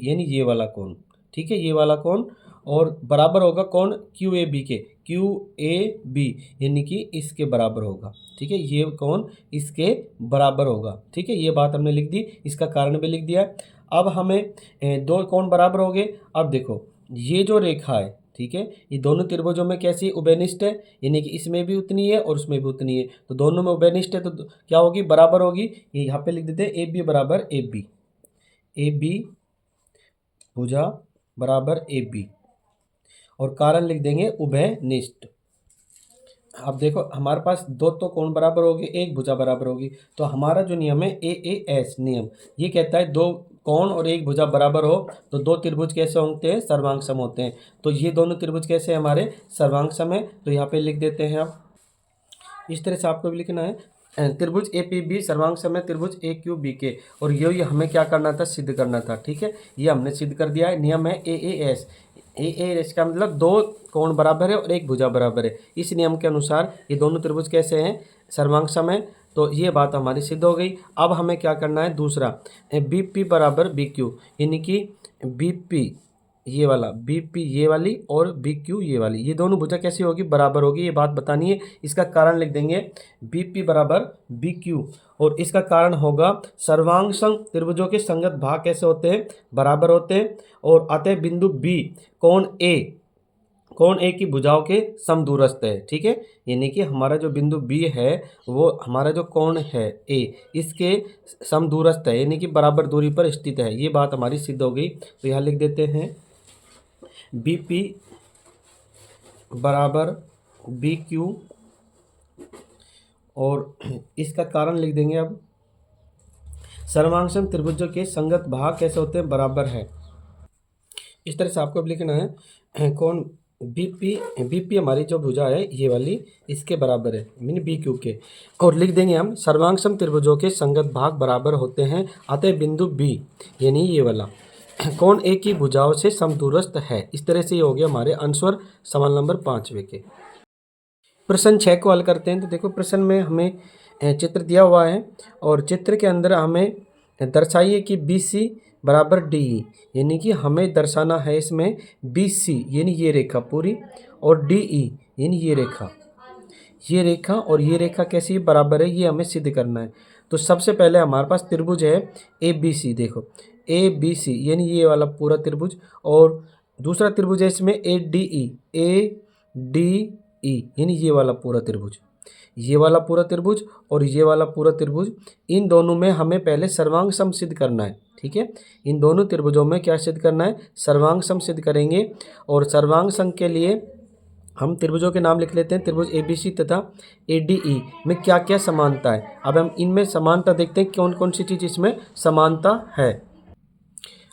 यानी ये वाला कोण, ठीक है, ये वाला कोण, और बराबर होगा कोण QAB के, QAB यानी कि इसके बराबर होगा, ठीक है। ये कोण इसके बराबर होगा, ठीक है। ये बात हमने लिख दी, इसका कारण भी लिख दिया। अब हमें दो कोण बराबर हो गए। अब देखो ये जो रेखा है, ठीक है, ये दोनों त्रिभुजों में कैसी उभयनिष्ठ है, यानी कि इसमें भी उतनी है और उसमें भी उतनी है। तो दोनों में उभयनिष्ठ है, तो क्या होगी, बराबर होगी। ये यहाँ पे लिख देते हैं AB बराबर AB, AB भुजा बराबर AB, और कारण लिख देंगे उभयनिष्ठ। अब देखो हमारे पास दो तो कोण बराबर होगी, एक भुजा बराबर होगी। तो हमारा जो नियम है AAS नियम, ये कहता है दो कोण और एक भुजा बराबर हो तो दो त्रिभुज कैसे होते हैं, सर्वांग सम होते हैं। तो ये दोनों त्रिभुज कैसे हैं, हमारे सर्वांग सम है। तो यहाँ पे लिख देते हैं आप, इस तरह से आपको भी लिखना है। त्रिभुज APB सर्वांग सम है त्रिभुज AQBK, और ये हमें क्या करना था, सिद्ध करना था, ठीक है। ये हमने सिद्ध कर दिया है। नियम है AAS। AAS का मतलब दो कोण बराबर है और एक भुजा बराबर है। इस नियम के अनुसार ये दोनों त्रिभुज कैसे हैं, सर्वांग सम है। तो ये बात हमारी सिद्ध हो गई। अब हमें क्या करना है, दूसरा BP बराबर BQ, यानी कि BP ये वाला, BP ये वाली और BQ ये वाली, ये दोनों भुजा कैसी होगी, बराबर होगी। ये बात बतानी है। इसका कारण लिख देंगे BP बराबर BQ, और इसका कारण होगा सर्वांग सम त्रिभुजों के संगत भाग कैसे होते हैं, बराबर होते हैं। और अतः बिंदु B कोण A की भुजाओं के समदूरस्थ है, ठीक है। यानी कि हमारा जो बिंदु B है वो हमारा जो कोण है A, इसके समदूरस्थ है, यानी कि बराबर दूरी पर स्थित है। ये बात हमारी सिद्ध हो गई। तो यहाँ लिख देते हैं BP बराबर BQ, और इसका कारण लिख देंगे अब सर्वांग सम त्रिभुजों के संगत भाग कैसे होते हैं, बराबर है। इस तरह से आपको अब लिखना है कोण BP हमारी जो भुजा है ये वाली, इसके बराबर है, मीन BQ के, और लिख देंगे हम सर्वांग सम त्रिभुजों के संगत भाग बराबर होते हैं। अतः बिंदु B यानी ये वाला कोण A की भुजाओं से समदूरस्थ है। इस तरह से ये हो गया हमारे आंसर सवाल नंबर 5वें के। प्रश्न 6 को हल करते हैं। तो देखो प्रश्न में हमें चित्र दिया हुआ है, और चित्र के अंदर हमें दर्शाइए कि BC बराबर DE, यानी कि हमें दर्शाना है इसमें BC यानी ये रेखा पूरी, और DE यानी ये रेखा और ये रेखा कैसी बराबर है, ये हमें सिद्ध करना है। तो सबसे पहले हमारे पास त्रिभुज है ABC, देखो ABC यानी ये वाला पूरा त्रिभुज, और दूसरा त्रिभुज है इसमें ADE यानी ये वाला पूरा त्रिभुज, ये वाला पूरा त्रिभुज और ये वाला पूरा त्रिभुज। इन दोनों में हमें पहले सर्वांग सम सिद्ध करना है, ठीक है। इन दोनों त्रिभुजों में क्या सिद्ध करना है, सर्वांग सम सिद्ध करेंगे। और सर्वांग सम के लिए हम त्रिभुजों के नाम लिख लेते हैं। त्रिभुज ABC तथा ADE में क्या क्या समानता है। अब हम इनमें समानता देखते हैं, कौन कौन सी चीज़ इसमें समानता है।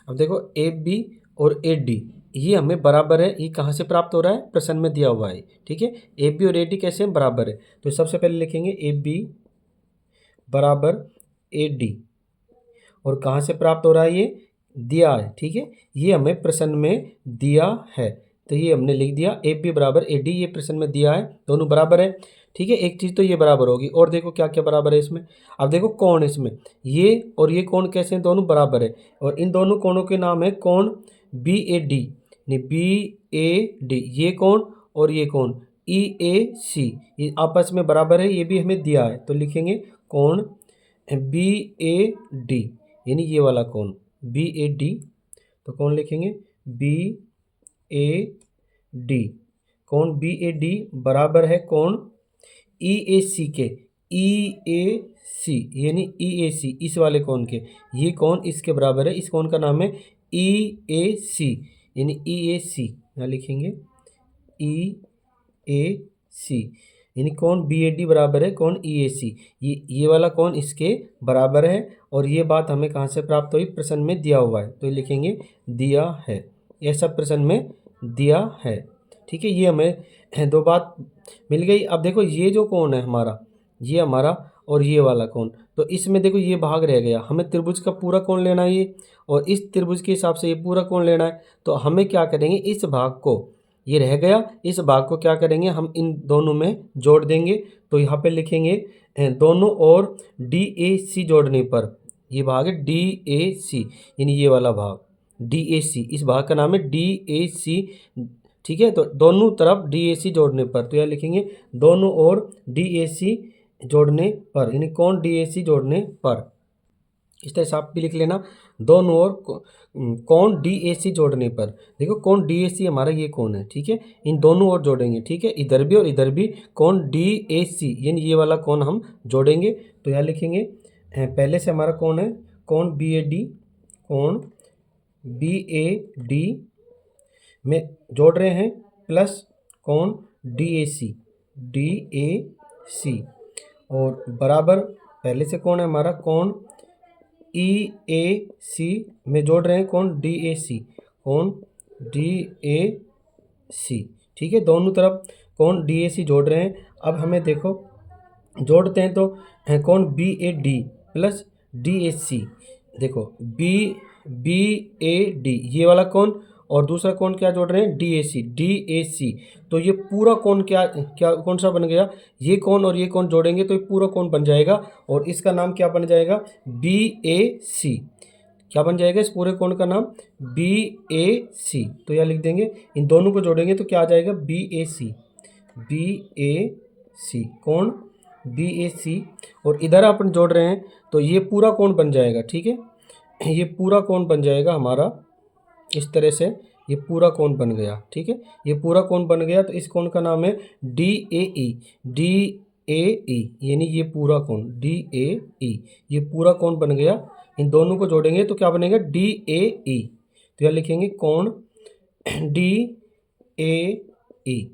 अब देखो AB और AD ये हमें बराबर है। ये कहाँ से प्राप्त हो रहा है, प्रश्न में दिया हुआ है, ठीक है। AB और AD कैसे हैं, बराबर है। तो सबसे पहले लिखेंगे AB बराबर AD, और कहाँ से प्राप्त हो रहा है, ये दिया है, ठीक है। ये हमें प्रश्न में दिया है, तो ये हमने लिख दिया AB बराबर AD, ये प्रश्न में दिया है, दोनों बराबर है। ठीक है, एक चीज़ तो ये बराबर होगी। और देखो क्या क्या बराबर है इसमें। अब देखो कोण इसमें, ये और ये कोण कैसे हैं, दोनों बराबर है। और इन दोनों कोणों के नाम है कोण बी ए डी, नहीं बी ए डी, ये कोण और ये कोण ई ए सी, ये आपस में बराबर है, ये भी हमें दिया है। तो लिखेंगे कोण बी ए डी, यानी ये वाला कोण बी ए डी। तो कौन लिखेंगे बी ए डी, कोण बी ए डी बराबर है कोण ई ए सी के, ई ए सी यानी ई ए सी, इस वाले कोण के, ये कोण इसके बराबर है। इस कोण का नाम है ई ए सी, यानी ई ए सी, यहाँ लिखेंगे ई ए सी, यानी कोण बी ए डी बराबर है कोण ई ए सी, ये वाला कोण इसके बराबर है। और ये बात हमें कहाँ से प्राप्त हुई, प्रश्न में दिया हुआ है। तो लिखेंगे दिया है, यह सब प्रश्न में दिया है। ठीक है, ये हमें दो बात मिल गई। अब देखो ये जो कोण है हमारा, ये हमारा और ये वाला कोण, तो इसमें देखो ये भाग रह गया, हमें त्रिभुज का पूरा कोण लेना है ये, और इस त्रिभुज के हिसाब से ये पूरा कोण लेना है। तो हमें क्या करेंगे, इस भाग को, ये रह गया, इस भाग को क्या करेंगे, हम इन दोनों में जोड़ देंगे। तो यहाँ पे लिखेंगे दोनों और डी ए सी जोड़ने पर, ये भाग है डी ए सी, यानी ये वाला भाग डी ए सी, इस भाग का नाम है डी ए सी। ठीक है, तो दोनों तरफ डी ए सी जोड़ने पर, तो यह लिखेंगे दोनों और डी ए सी जोड़ने पर, यानी कोण डी ए सी जोड़ने पर। इस तरह से आप भी लिख लेना, दोनों ओर कोण डी ए सी जोड़ने पर। देखो कोण डी ए सी हमारा ये कोण है, ठीक है, इन दोनों ओर जोड़ेंगे। ठीक है, इधर भी और इधर भी कोण डी ए सी, यानी ये वाला कोण हम जोड़ेंगे। तो यहाँ लिखेंगे पहले से हमारा कोण है कोण बी ए डी, कोण बी ए डी में जोड़ रहे हैं प्लस कोण D A C, D A सी, और बराबर पहले से कोण है हमारा कोण ई ए सी में जोड़ रहे हैं कोण डी ए सी, कोण डी ए सी। ठीक है, दोनों तरफ कोण डी ए सी जोड़ रहे हैं। अब हमें देखो जोड़ते हैं तो कोण B A D plus D A C, देखो बी बी ए डी ये वाला कोण, और दूसरा कोण क्या जोड़ रहे हैं D A C, D A सी। तो ये पूरा कोण क्या क्या कौन सा बन गया, ये कोण और ये कोण जोड़ेंगे तो ये पूरा कोण बन जाएगा, और इसका नाम क्या बन जाएगा बी ए सी। क्या बन जाएगा इस पूरे कोण का नाम बी ए सी। तो यह लिख देंगे, इन दोनों को जोड़ेंगे तो क्या आ जाएगा बी ए सी, बी ए सी, कोण बी ए सी। और इधर अपन जोड़ रहे हैं तो ये पूरा कोण बन जाएगा। ठीक है, ये पूरा कोण बन जाएगा हमारा, इस तरह से ये पूरा कोण बन गया। ठीक है, ये पूरा कोण बन गया, तो इस कोण का नाम है D A E, D A ई, यानी ये पूरा कोण डी ए ई, ये पूरा कोण बन गया। इन दोनों को जोड़ेंगे तो क्या बनेगा डी ए ई। तो यह लिखेंगे कोण डी ए ई।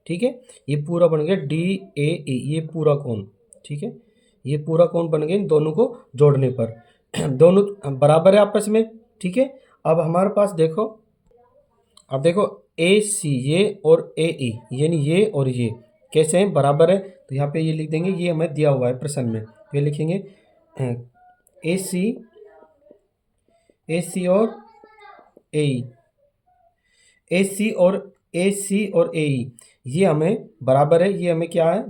ठीक है, ये पूरा बन गया डी ए ई, ये पूरा कोण। ठीक है, ये पूरा कोण बन गया इन दोनों को जोड़ने पर, दोनों बराबर है आपस में। ठीक है, अब हमारे पास देखो, अब देखो ए सी ये और ए ई, यानी ये और ये कैसे हैं बराबर है। तो यहाँ पे ये लिख देंगे, ये हमें दिया हुआ है प्रश्न में। तो ये लिखेंगे ए सी और ए ई, ए सी और ए ई ये हमें बराबर है, ये हमें क्या है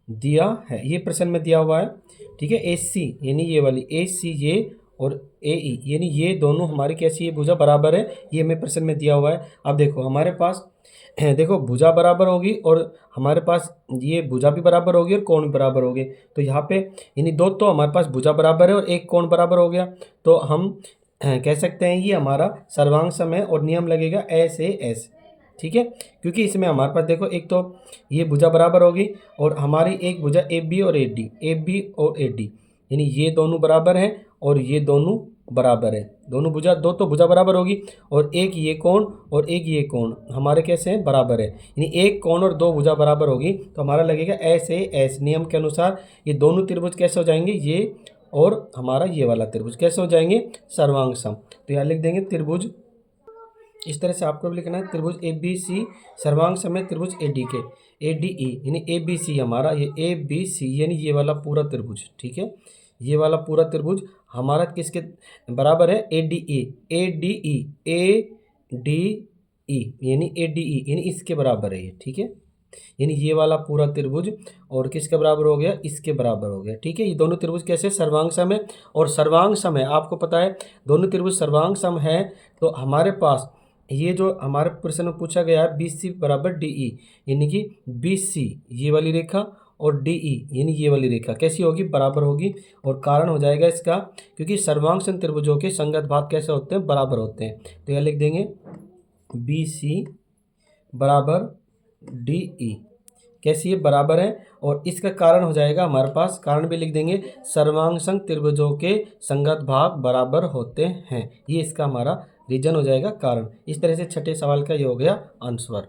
दिया है, ये प्रश्न में दिया हुआ है। ठीक है, ए सी यानी ये वाली ए सी ये और ए ई, यानी ये दोनों हमारी कैसी है भुजा बराबर है, ये हमें प्रश्न में दिया हुआ है। अब देखो हमारे पास देखो भुजा बराबर होगी और हमारे पास ये भुजा भी बराबर होगी और कोण भी बराबर होगी। तो यहाँ पे यानी दो तो हमारे पास भुजा बराबर है और एक कोण बराबर हो गया, तो हम कह सकते हैं ये हमारा सर्वांग सम है और नियम लगेगा एस ए एस। ठीक है, क्योंकि इसमें हमारे पास देखो एक तो ये भुजा बराबर होगी और हमारी एक भुजा ए बी और ए डी, यानी ये दोनों बराबर हैं और ये दोनों बराबर है, दोनों भुजा दो तो भुजा बराबर होगी, और एक ये कोण और एक ये कोण हमारे कैसे हैं बराबर है, यानी एक कोण और दो भुजा बराबर होगी तो हमारा लगेगा ऐसे एस। नियम के अनुसार ये दोनों त्रिभुज कैसे हो जाएंगे, ये और हमारा ये वाला त्रिभुज कैसे हो जाएंगे सर्वांग सम। तो यहाँ लिख देंगे त्रिभुज, इस तरह से आपको भी लिखना है त्रिभुज ए बी सी सर्वांग सम है त्रिभुज ए डी के, ए डी ई, यानी ए बी सी हमारा ये ए बी सी, यानी ये वाला पूरा त्रिभुज। ठीक है, ये वाला पूरा त्रिभुज हमारा किसके बराबर है A D E, A D E, A D E, यानी ए डी ई, यानी इसके बराबर है ये। ठीक है, यानी ये वाला पूरा त्रिभुज और किसके बराबर हो गया, इसके बराबर हो गया। ठीक है, ये दोनों त्रिभुज कैसे, सर्वांग सम है। और सर्वांग सम है, आपको पता है दोनों त्रिभुज सर्वांग सम है। तो हमारे पास ये जो हमारे प्रश्न में पूछा गया है BC बराबर DE, यानी कि BC ये वाली रेखा और DE यानी ये वाली रेखा कैसी होगी, बराबर होगी। और कारण हो जाएगा इसका, क्योंकि सर्वांग सम त्रिभुजों के संगत भाग कैसे होते हैं, बराबर होते हैं। तो यह लिख देंगे BC बराबर DE कैसी है, बराबर है। और इसका कारण हो जाएगा हमारे पास, कारण भी लिख देंगे, सर्वांग सम त्रिभुजों के संगत भाग बराबर होते हैं। ये इसका हमारा रीजन हो जाएगा, कारण। इस तरह से छठे सवाल का ये हो गया आंसर।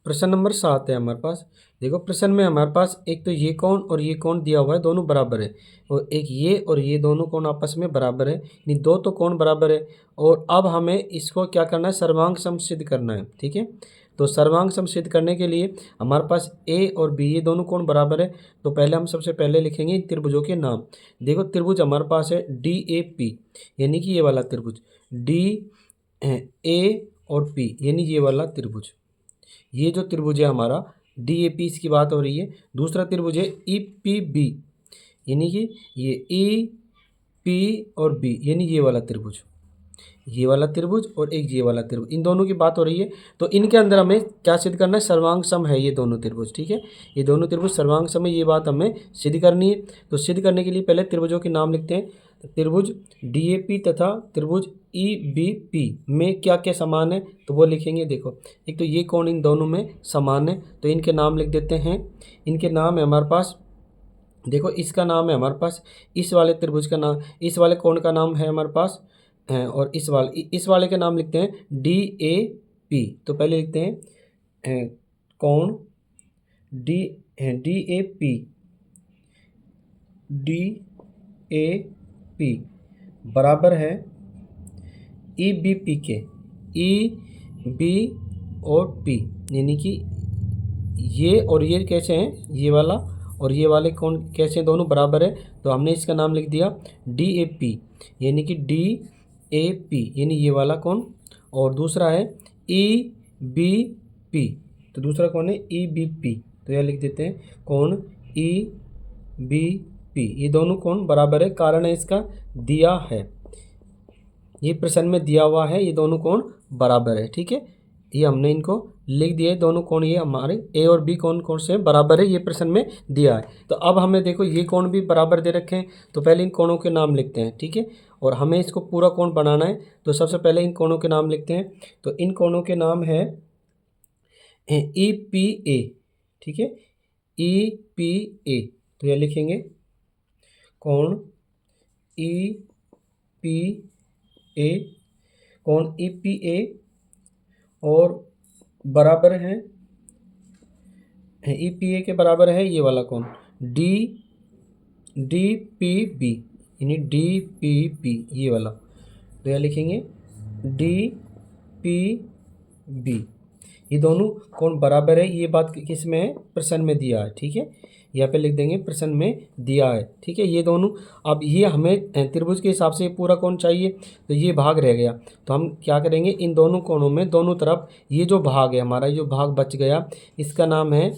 प्रश्न नंबर 7 है हमारे पास। देखो प्रश्न में हमारे पास एक तो ये कोण और ये कोण दिया हुआ है, दोनों बराबर है। और एक ये और ये दोनों कोण आपस में बराबर है, यानी दो तो कोण बराबर है। और अब हमें इसको क्या करना है, सर्वांग सम सिद्ध करना है। ठीक है, तो सर्वांग सम सिद्ध करने के लिए हमारे पास A और B ये दोनों कोण बराबर है। तो पहले हम सबसे पहले लिखेंगे इन त्रिभुजों के नाम। देखो त्रिभुज हमारे पास है DAP, यानी कि ये वाला त्रिभुज DA और P यानी ये वाला त्रिभुज। ये जो त्रिभुज है हमारा DAP, इसकी बात हो रही है। दूसरा त्रिभुज है EPB, यानी कि ये EP और B यानी ये वाला त्रिभुज, ये वाला त्रिभुज और एक ये वाला त्रिभुज, इन दोनों की बात हो रही है। तो इनके अंदर हमें क्या सिद्ध करना है, सर्वांग सम है ये दोनों त्रिभुज। ठीक है, ये दोनों त्रिभुज सर्वांग सम है, ये बात हमें सिद्ध करनी है। तो सिद्ध करने के लिए पहले त्रिभुजों के नाम लिखते हैं। त्रिभुज DAP तथा त्रिभुज EBP में क्या क्या समान है, तो वो लिखेंगे। देखो एक तो ये कोण इन दोनों में समान है, तो इनके नाम लिख देते हैं। इनके नाम है हमारे पास, देखो इसका नाम है हमारे पास, इस वाले त्रिभुज का नाम, इस वाले कोण का नाम है हमारे पास और इस वाले के नाम लिखते हैं DAP। तो पहले लिखते हैं कोण DAP बराबर है EBP के, EB और P, यानी कि ये और ये कैसे हैं, ये वाला और ये वाले कोण कैसे हैं, दोनों बराबर है। तो हमने इसका नाम लिख दिया DAP, यानी कि DAP यानी ये वाला कोण। और दूसरा है EBP, तो दूसरा कौन है EBP, तो यह लिख देते हैं कोण EBP। ये दोनों कोण बराबर है, कारण है इसका दिया है, ये प्रश्न में दिया हुआ है, ये दोनों कोण बराबर है। ठीक है, ये हमने इनको लिख दिया है, दोनों कोण ये हमारे A और B कोण से बराबर है, ये प्रश्न में दिया है। तो अब हमें देखो ये कोण भी बराबर दे रखे हैं, तो पहले इन कोणों के नाम लिखते हैं। ठीक है, और हमें इसको पूरा कोण बनाना है, तो सबसे पहले इन कोणों के नाम लिखते हैं। तो इन कोणों के नाम है EPA। ठीक है, EPA, तो यह लिखेंगे कोण EPA, कोण EPA और बराबर है EPA के बराबर है ये वाला कोण DPB, यानी DPB ये वाला, तो यह लिखेंगे DPB। ये दोनों कोण बराबर है, ये बात किस में है, प्रश्न में दिया है। ठीक है, यहाँ पे लिख देंगे प्रश्न में दिया है। ठीक है, ये दोनों, अब ये हमें त्रिभुज के हिसाब से पूरा कोण चाहिए, तो ये भाग रह गया। तो हम क्या करेंगे, इन दोनों कोणों में दोनों तरफ ये जो भाग है हमारा, ये जो भाग बच गया, इसका नाम है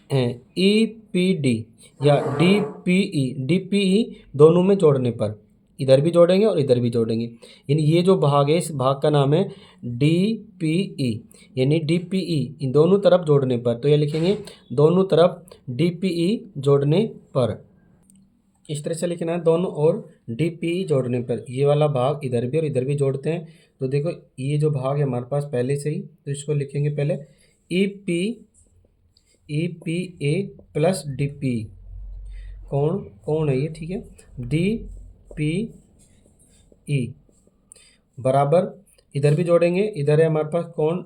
EPD या DPE दोनों में जोड़ने पर, इधर भी जोड़ेंगे और इधर भी जोड़ेंगे, यानी ये जो भाग है इस भाग का नाम है DPE, यानी DPE इन दोनों तरफ जोड़ने पर। तो ये लिखेंगे दोनों तरफ DPE जोड़ने पर, इस तरह से लिखना है, दोनों और DPE जोड़ने पर। ये वाला भाग इधर भी और इधर भी जोड़ते हैं। तो देखो ये जो भाग है हमारे पास पहले से ही, तो इसको लिखेंगे पहले EPA प्लस DPE, कोण है ये। ठीक है, DPE बराबर, इधर भी जोड़ेंगे, इधर है हमारे पास कोण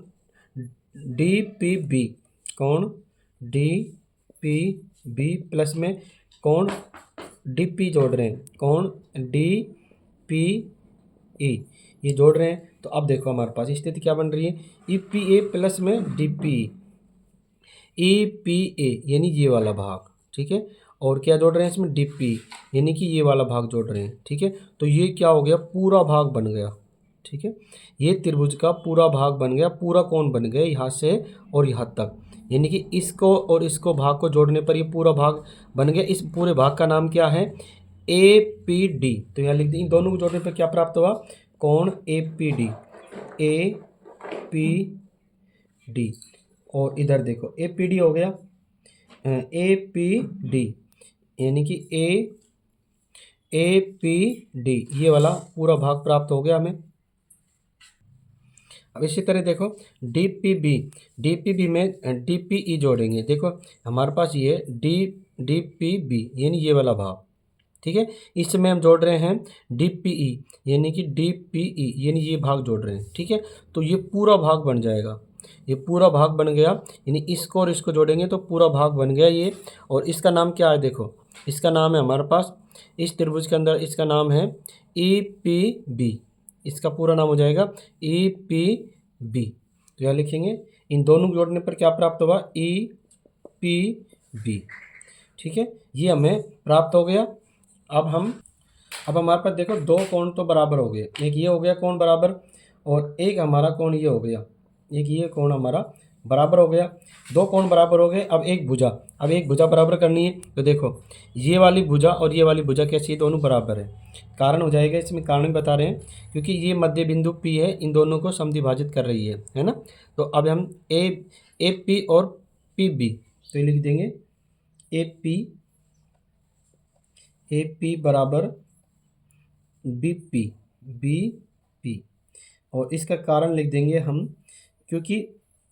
DPB, कोण DPB प्लस में कोण DP जोड़ रहे हैं, कोण DPE ये जोड़ रहे हैं। तो अब देखो हमारे पास स्थिति क्या बन रही है, EPA प्लस में DPE, EPA यानी ये वाला भाग। ठीक है, और क्या जोड़ रहे हैं इसमें, DPE यानी कि ये वाला भाग जोड़ रहे हैं। ठीक है, तो ये क्या हो गया, पूरा भाग बन गया। ठीक है, ये त्रिभुज का पूरा भाग बन गया, पूरा कोण बन गया यहाँ से और यहाँ तक, यानी कि इसको और इसको भाग को जोड़ने पर ये पूरा भाग बन गया। इस पूरे भाग का नाम क्या है? A P D. तो यहाँ लिख दें, इन दोनों को जोड़ने पर क्या प्राप्त हुआ? कोण A P D. A P D. और इधर देखो ए पी डी हो गया, ए पी डी यानी कि ए पी डी, ये वाला पूरा भाग प्राप्त हो गया हमें। अब इसी तरह देखो डी पी बी में डी पी ई जोड़ेंगे। देखो हमारे पास ये डी पी बी यानी ये वाला भाग, ठीक है। इसमें हम जोड़ रहे हैं डी पी ई यानी कि डी पी ई यानी ये भाग जोड़ रहे हैं, ठीक है। तो ये पूरा भाग बन जाएगा, ये पूरा भाग बन गया, यानी इसको और इसको जोड़ेंगे तो पूरा भाग बन गया ये। और इसका नाम क्या है? देखो इसका नाम है हमारे पास, इस त्रिभुज के अंदर इसका नाम है ई पी बी। इसका पूरा नाम हो जाएगा ई पी बी। तो यहाँ लिखेंगे, इन दोनों को जोड़ने पर क्या प्राप्त होगा? ई पी बी, ठीक है। ये हमें प्राप्त हो गया। अब हमारे पास देखो दो कोण तो बराबर हो गए, एक ये हो गया कोण बराबर और एक हमारा कोण ये हो गया, एक ये कोण हमारा बराबर हो गया। दो कोण बराबर हो गए। अब एक भुजा बराबर करनी है। तो देखो ये वाली भुजा और ये वाली भुजा कैसी है? दोनों बराबर है। कारण हो जाएगा, इसमें कारण भी बता रहे हैं क्योंकि ये मध्य बिंदु P है, इन दोनों को समद्विभाजित कर रही है ना। तो अब हम ए पी और पी बी, तो ये लिख देंगे ए पी बराबर बी पी और इसका कारण लिख देंगे हम, क्योंकि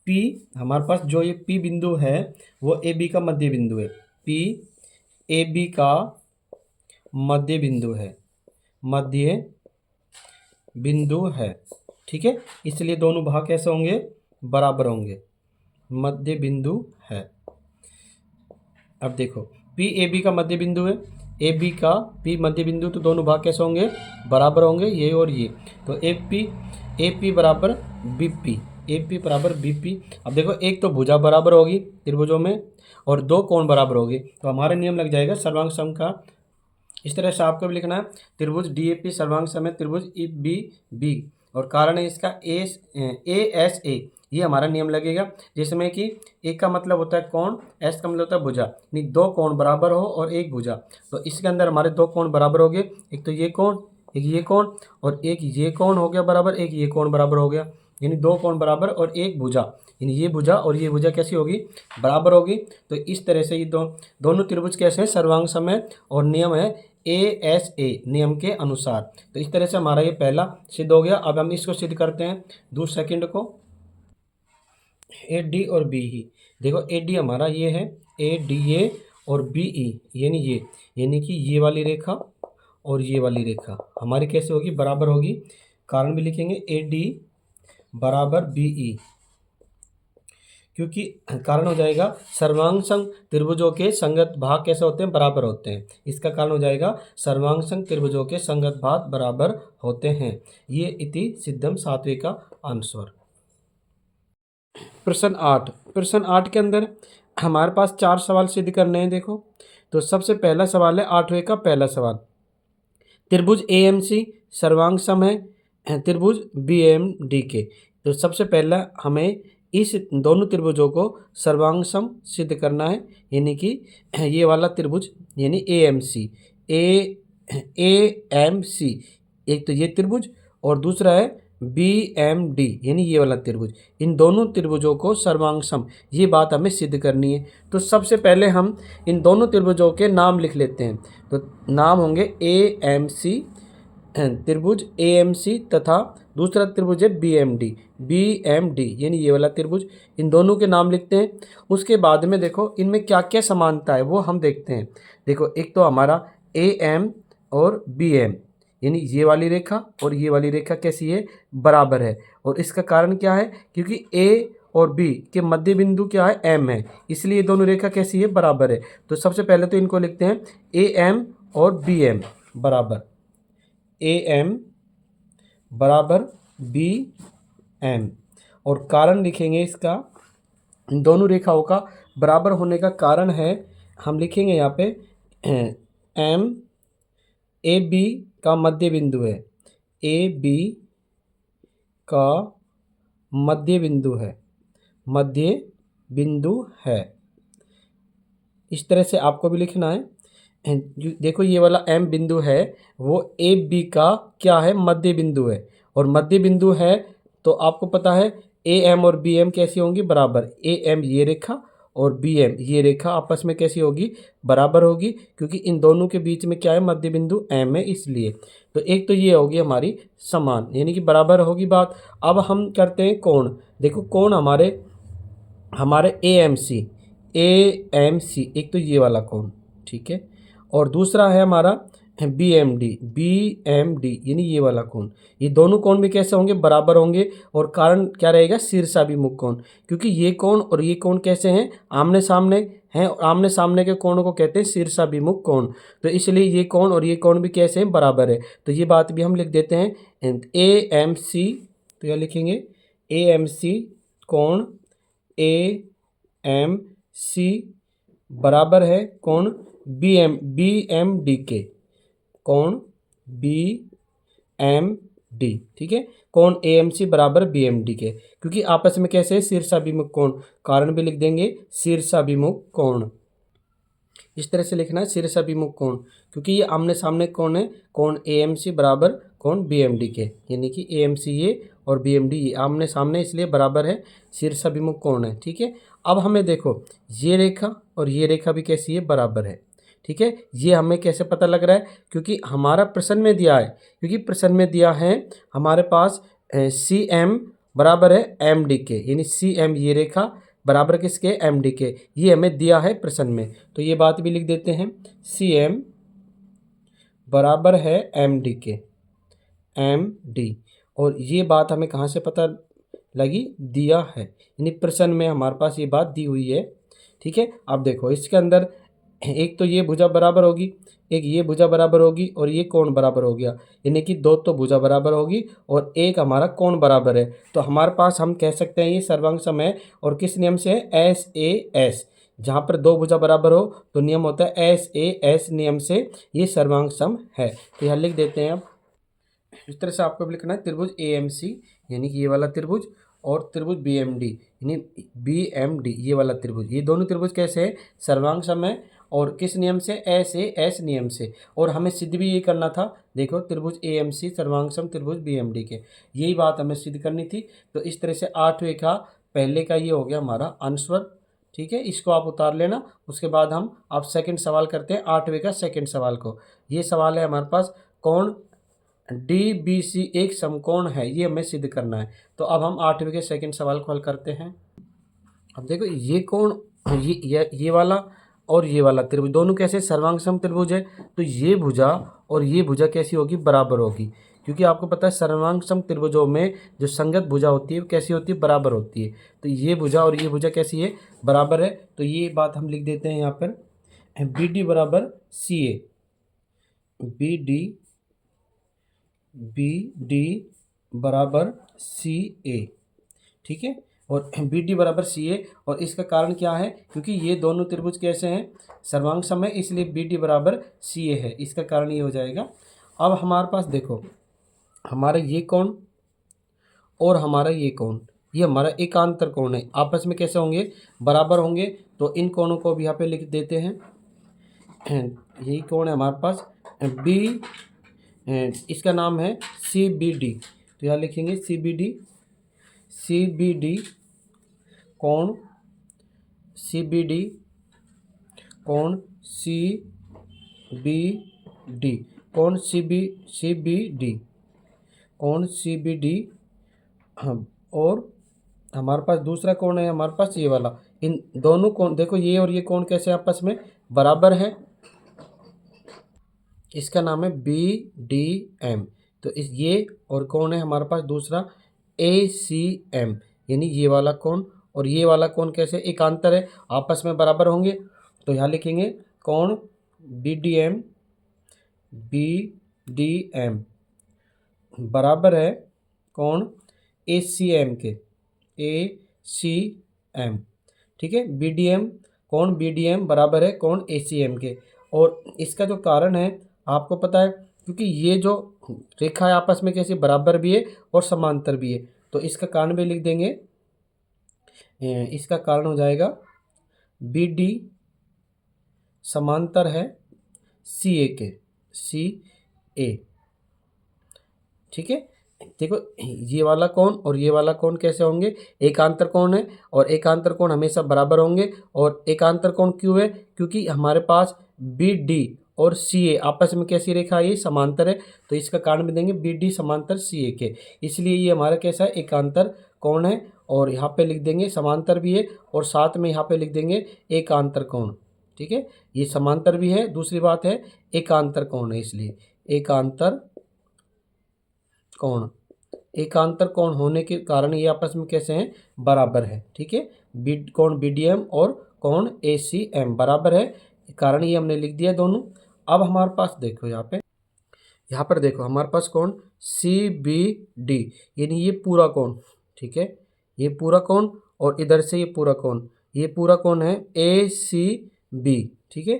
P हमारे पास जो ये P बिंदु है वो ए बी का मध्य बिंदु है। P ए बी का मध्य बिंदु है, ठीक है। इसलिए दोनों भाग कैसे होंगे? बराबर होंगे, मध्य बिंदु है। अब देखो P ए बी का मध्य बिंदु है, ए बी का P मध्य बिंदु, तो दोनों भाग कैसे होंगे? बराबर होंगे, ये और ये। तो ए पी बराबर बी पी। अब देखो एक तो भुजा बराबर होगी त्रिभुजों में और दो कोण बराबर होगी, तो हमारा नियम लग जाएगा सर्वांग सम का। इस तरह से आपको भी लिखना है, त्रिभुज डी ए पी सर्वांग सम है त्रिभुज ई बी बी, और कारण है इसका ए एस ए, ये हमारा नियम लगेगा। जिसमें कि एक का मतलब होता है कोण, एस का मतलब होता है भुजा, यानी दो कोण बराबर हो और एक भुजा। तो इसके अंदर हमारे दो कोण बराबर हो गए, एक तो ये कोण, एक ये कोण, और एक ये कोण हो गया बराबर, एक ये कोण बराबर हो गया, यानी दो कोण बराबर और एक भुजा, यानी ये भुजा और ये भुजा कैसी होगी? बराबर होगी। तो इस तरह से ये दोनों त्रिभुज कैसे हैं? सर्वांग सम है और नियम है ए नियम के अनुसार। तो इस तरह से हमारा ये पहला सिद्ध हो गया। अब हम इसको सिद्ध करते हैं दूसरे सेकंड को, ए डी और बी ई। देखो ए डी हमारा ये है, ए डी ए और बी ई यानी कि ये वाली रेखा और ये वाली रेखा हमारी कैसे होगी? बराबर होगी। कारण भी लिखेंगे ए डी बराबर बी ई, क्योंकि कारण हो जाएगा सर्वांग संग त्रिभुजों के संगत भाग कैसे होते हैं? बराबर होते हैं। इसका कारण हो जाएगा सर्वांग संग त्रिभुजों के संगत भाग बराबर होते हैं। ये इति सिद्धम सातवें का आंसर। प्रश्न 8 के अंदर हमारे पास 4 सवाल सिद्ध करने हैं। देखो तो सबसे पहला सवाल है 8वें का पहला सवाल, त्रिभुज ए एम सी सर्वांग सम है त्रिभुज बी एम डी के। तो सबसे पहला हमें इस दोनों त्रिभुजों को सर्वांग सम सिद्ध करना है, यानी कि ये वाला त्रिभुज यानी ए एम सी, एक तो ये त्रिभुज और दूसरा है बी एम डी यानी ये वाला त्रिभुज, इन दोनों त्रिभुजों को सर्वांग सम, ये बात हमें सिद्ध करनी है। तो सबसे पहले हम इन दोनों त्रिभुजों के नाम लिख लेते हैं। तो नाम होंगे ए एम सी, त्रिभुज ए एम सी, तथा दूसरा त्रिभुज है बी एम डी यानी ये वाला त्रिभुज, इन दोनों के नाम लिखते हैं। उसके बाद में देखो इनमें क्या क्या समानता है वो हम देखते हैं। देखो एक तो हमारा ए एम और बी एम यानी ये वाली रेखा और ये वाली रेखा कैसी है? बराबर है। और इसका कारण क्या है? क्योंकि ए और बी के मध्य बिंदु क्या है? एम है, इसलिए दोनों रेखा कैसी है? बराबर है। तो सबसे पहले तो इनको लिखते हैं ए एम और बी एम बराबर, ए एम बराबर बी एम, और कारण लिखेंगे इसका, इन दोनों रेखाओं का बराबर होने का कारण है, हम लिखेंगे यहाँ पे एम ए बी का मध्य बिंदु है, ए बी का मध्य बिंदु है, मध्य बिंदु है। इस तरह से आपको भी लिखना है। देखो ये वाला एम बिंदु है वो ए बी का क्या है, मध्य बिंदु है। और मध्य बिंदु है तो आपको पता है ए एम और बी एम कैसी होंगी, बराबर। ए एम ये रेखा और बी एम ये रेखा आपस में कैसी होगी, बराबर होगी, क्योंकि इन दोनों के बीच में क्या है, मध्य बिंदु एम है इसलिए। तो एक तो ये होगी हमारी समान, यानी कि बराबर होगी बात। अब हम करते हैं कोण। देखो कोण हमारे ए एम सी एक तो ये वाला कोण, ठीक है। और दूसरा है हमारा बी एम डी यानी ये वाला कोण। ये दोनों कोण भी कैसे होंगे, बराबर होंगे। और कारण क्या रहेगा, शीर्षाभिमुख कोण, क्योंकि ये कोण और ये कोण कैसे हैं, आमने सामने हैं। और आमने सामने के कोण को कहते हैं शीर्षाभिमुख कोण। तो इसलिए ये कोण और ये कोण भी कैसे हैं, बराबर है। तो ये बात भी हम लिख देते हैं ए एम सी। तो क्या लिखेंगे, ए एम सी कोण ए एम सी बराबर है कोण बी एम डी के, कोण बी एम डी, ठीक है। कोण ए एम सी बराबर बी एम डी के, क्योंकि आपस में कैसे है, शीर्षाभिमुख कोण। कारण भी लिख देंगे शीर्षाभिमुख कोण। इस तरह से लिखना है शीर्षाभिमुख कोण, क्योंकि ये आमने सामने कोण है। कोण ए एम सी बराबर कोण बी एम डी के, यानी कि ए एम सी ये और बी एम डी ये आमने सामने इसलिए बराबर है, शीर्षाभिमुख कोण है, ठीक है। अब हमें देखो ये रेखा और ये रेखा भी कैसी है, बराबर है, ठीक है। ये हमें कैसे पता लग रहा है, क्योंकि हमारा प्रश्न में दिया है, क्योंकि प्रश्न में दिया है हमारे पास सी एम बराबर है एम डी के, यानी सी एम ये रेखा बराबर किसके, एम डी के। ये हमें दिया है प्रश्न में, तो ये बात भी लिख देते हैं, सी एम बराबर है एम डी के, एम डी। और ये बात हमें कहाँ से पता लगी, दिया है, यानी प्रश्न में हमारे पास ये बात दी हुई है, ठीक है। अब देखो इसके अंदर एक तो ये भुजा बराबर होगी, एक ये भुजा बराबर होगी और ये कोण बराबर हो गया, यानी कि दो तो भुजा बराबर होगी और एक हमारा कोण बराबर है। तो हमारे पास हम कह सकते हैं ये सर्वांग सम है। और किस नियम से है, एस ए एस। जहाँ पर दो भुजा बराबर हो तो नियम होता है एस ए एस नियम से ये सर्वांग सम है। तो यहाँ लिख देते हैं। अब इस तरह से आपको भी लिखना है त्रिभुज ए एम सी, यानी कि ये वाला त्रिभुज, और त्रिभुज बी एम डी, यानी बी एम डी ये वाला त्रिभुज। ये दोनों त्रिभुज कैसे है, सर्वांग सम है। और किस नियम से, एस ए एस नियम से। और हमें सिद्ध भी ये करना था, देखो त्रिभुज ए एम सी सर्वांग सम त्रिभुज बी एम डी के, यही बात हमें सिद्ध करनी थी। तो इस तरह से आठवें का पहले का ये हो गया हमारा आंसर, ठीक है। इसको आप उतार लेना। उसके बाद हम आप सेकंड सवाल करते हैं, आठवें का सेकंड सवाल को। ये सवाल है हमारे पास, कौन डी बी सी एक समकोण है, ये हमें सिद्ध करना है। तो अब हम आठवें के सेकंड सवाल को हल करते हैं। अब देखो ये कोण, ये वाला और ये वाला त्रिभुज दोनों कैसे, सर्वांग सम त्रिभुज है। तो ये भुजा और ये भुजा कैसी होगी, बराबर होगी, क्योंकि आपको पता है सर्वांग सम त्रिभुजों में जो संगत भुजा होती है वो कैसी होती है, बराबर होती है। तो ये भुजा और ये भुजा कैसी है, बराबर है। तो ये बात हम लिख देते हैं यहाँ पर, बी डी बराबर सी ए, बी डी बराबर सी ए, ठीक है। और बी डी बराबर सी ए, और इसका कारण क्या है, क्योंकि ये दोनों त्रिभुज कैसे हैं, सर्वांग सम है, इसलिए बी डी बराबर सी ए है। इसका कारण ये हो जाएगा। अब हमारे पास देखो हमारा ये कोण और हमारा ये कोण, ये हमारा एकांतर कोण है, आपस में कैसे होंगे, बराबर होंगे। तो इन कोणों को भी यहाँ पे लिख देते हैं। यही कोण है हमारे पास बी, इसका नाम है सी बी डी। तो यहाँ लिखेंगे सी बी डी कोण सी बी डी कोण सी बी डी कोण सी बी डी कोण सी बी डी। हाँ, और हमारे पास दूसरा कोण है हमारे पास ये वाला। इन दोनों कोण देखो, ये और ये कोण कैसे आपस में बराबर है, इसका नाम है बी डी एम। तो इस ये और कोण है हमारे पास दूसरा ए सी एम, यानी ये वाला कोण और ये वाला कोण कैसे, एकांतर है, आपस में बराबर होंगे। तो यहाँ लिखेंगे कोण बी डी एम बराबर है कोण ए सी एम के, ए सी एम, ठीक है। बी डी एम कोण बी डी एम बराबर है कोण ए सी एम के। और इसका जो कारण है आपको पता है, क्योंकि ये जो रेखा है आपस में कैसी, बराबर भी है और समांतर भी है। तो इसका कारण भी लिख देंगे, इसका कारण हो जाएगा बी डी समांतर है सी ए के, सी ए। ठीक है, देखो ये वाला कोण और ये वाला कोण कैसे होंगे, एकांतर कोण है और एकांतर कोण हमेशा बराबर होंगे। और एकांतर कोण क्यों है, क्योंकि हमारे पास बी डी और सी ए आपस में कैसी रेखा है, ये समांतर है, तो इसका कारण भी देंगे बी डी समांतर सी ए के, इसलिए ये हमारा कैसा है, एकांतर कोण है। और यहाँ पे लिख देंगे समांतर भी है और साथ में यहाँ पे लिख देंगे एकांतर कोण। ठीक है, ये समांतर भी है, दूसरी बात है एकांतर कोण है, इसलिए एकांतर कोण, एकांतर कोण होने के कारण ये आपस में कैसे हैं, बराबर है। ठीक है, कोण बी डी एम और कोण ए सी एम बराबर है, कारण ये हमने लिख दिया दोनों। अब हमारे पास देखो यहाँ पर देखो हमारे पास कोण सी बी डी, यानी ये पूरा कोण। ठीक है, ये पूरा कोण और इधर से ये पूरा कोण, ये पूरा कोण है ए सी बी। ठीक है,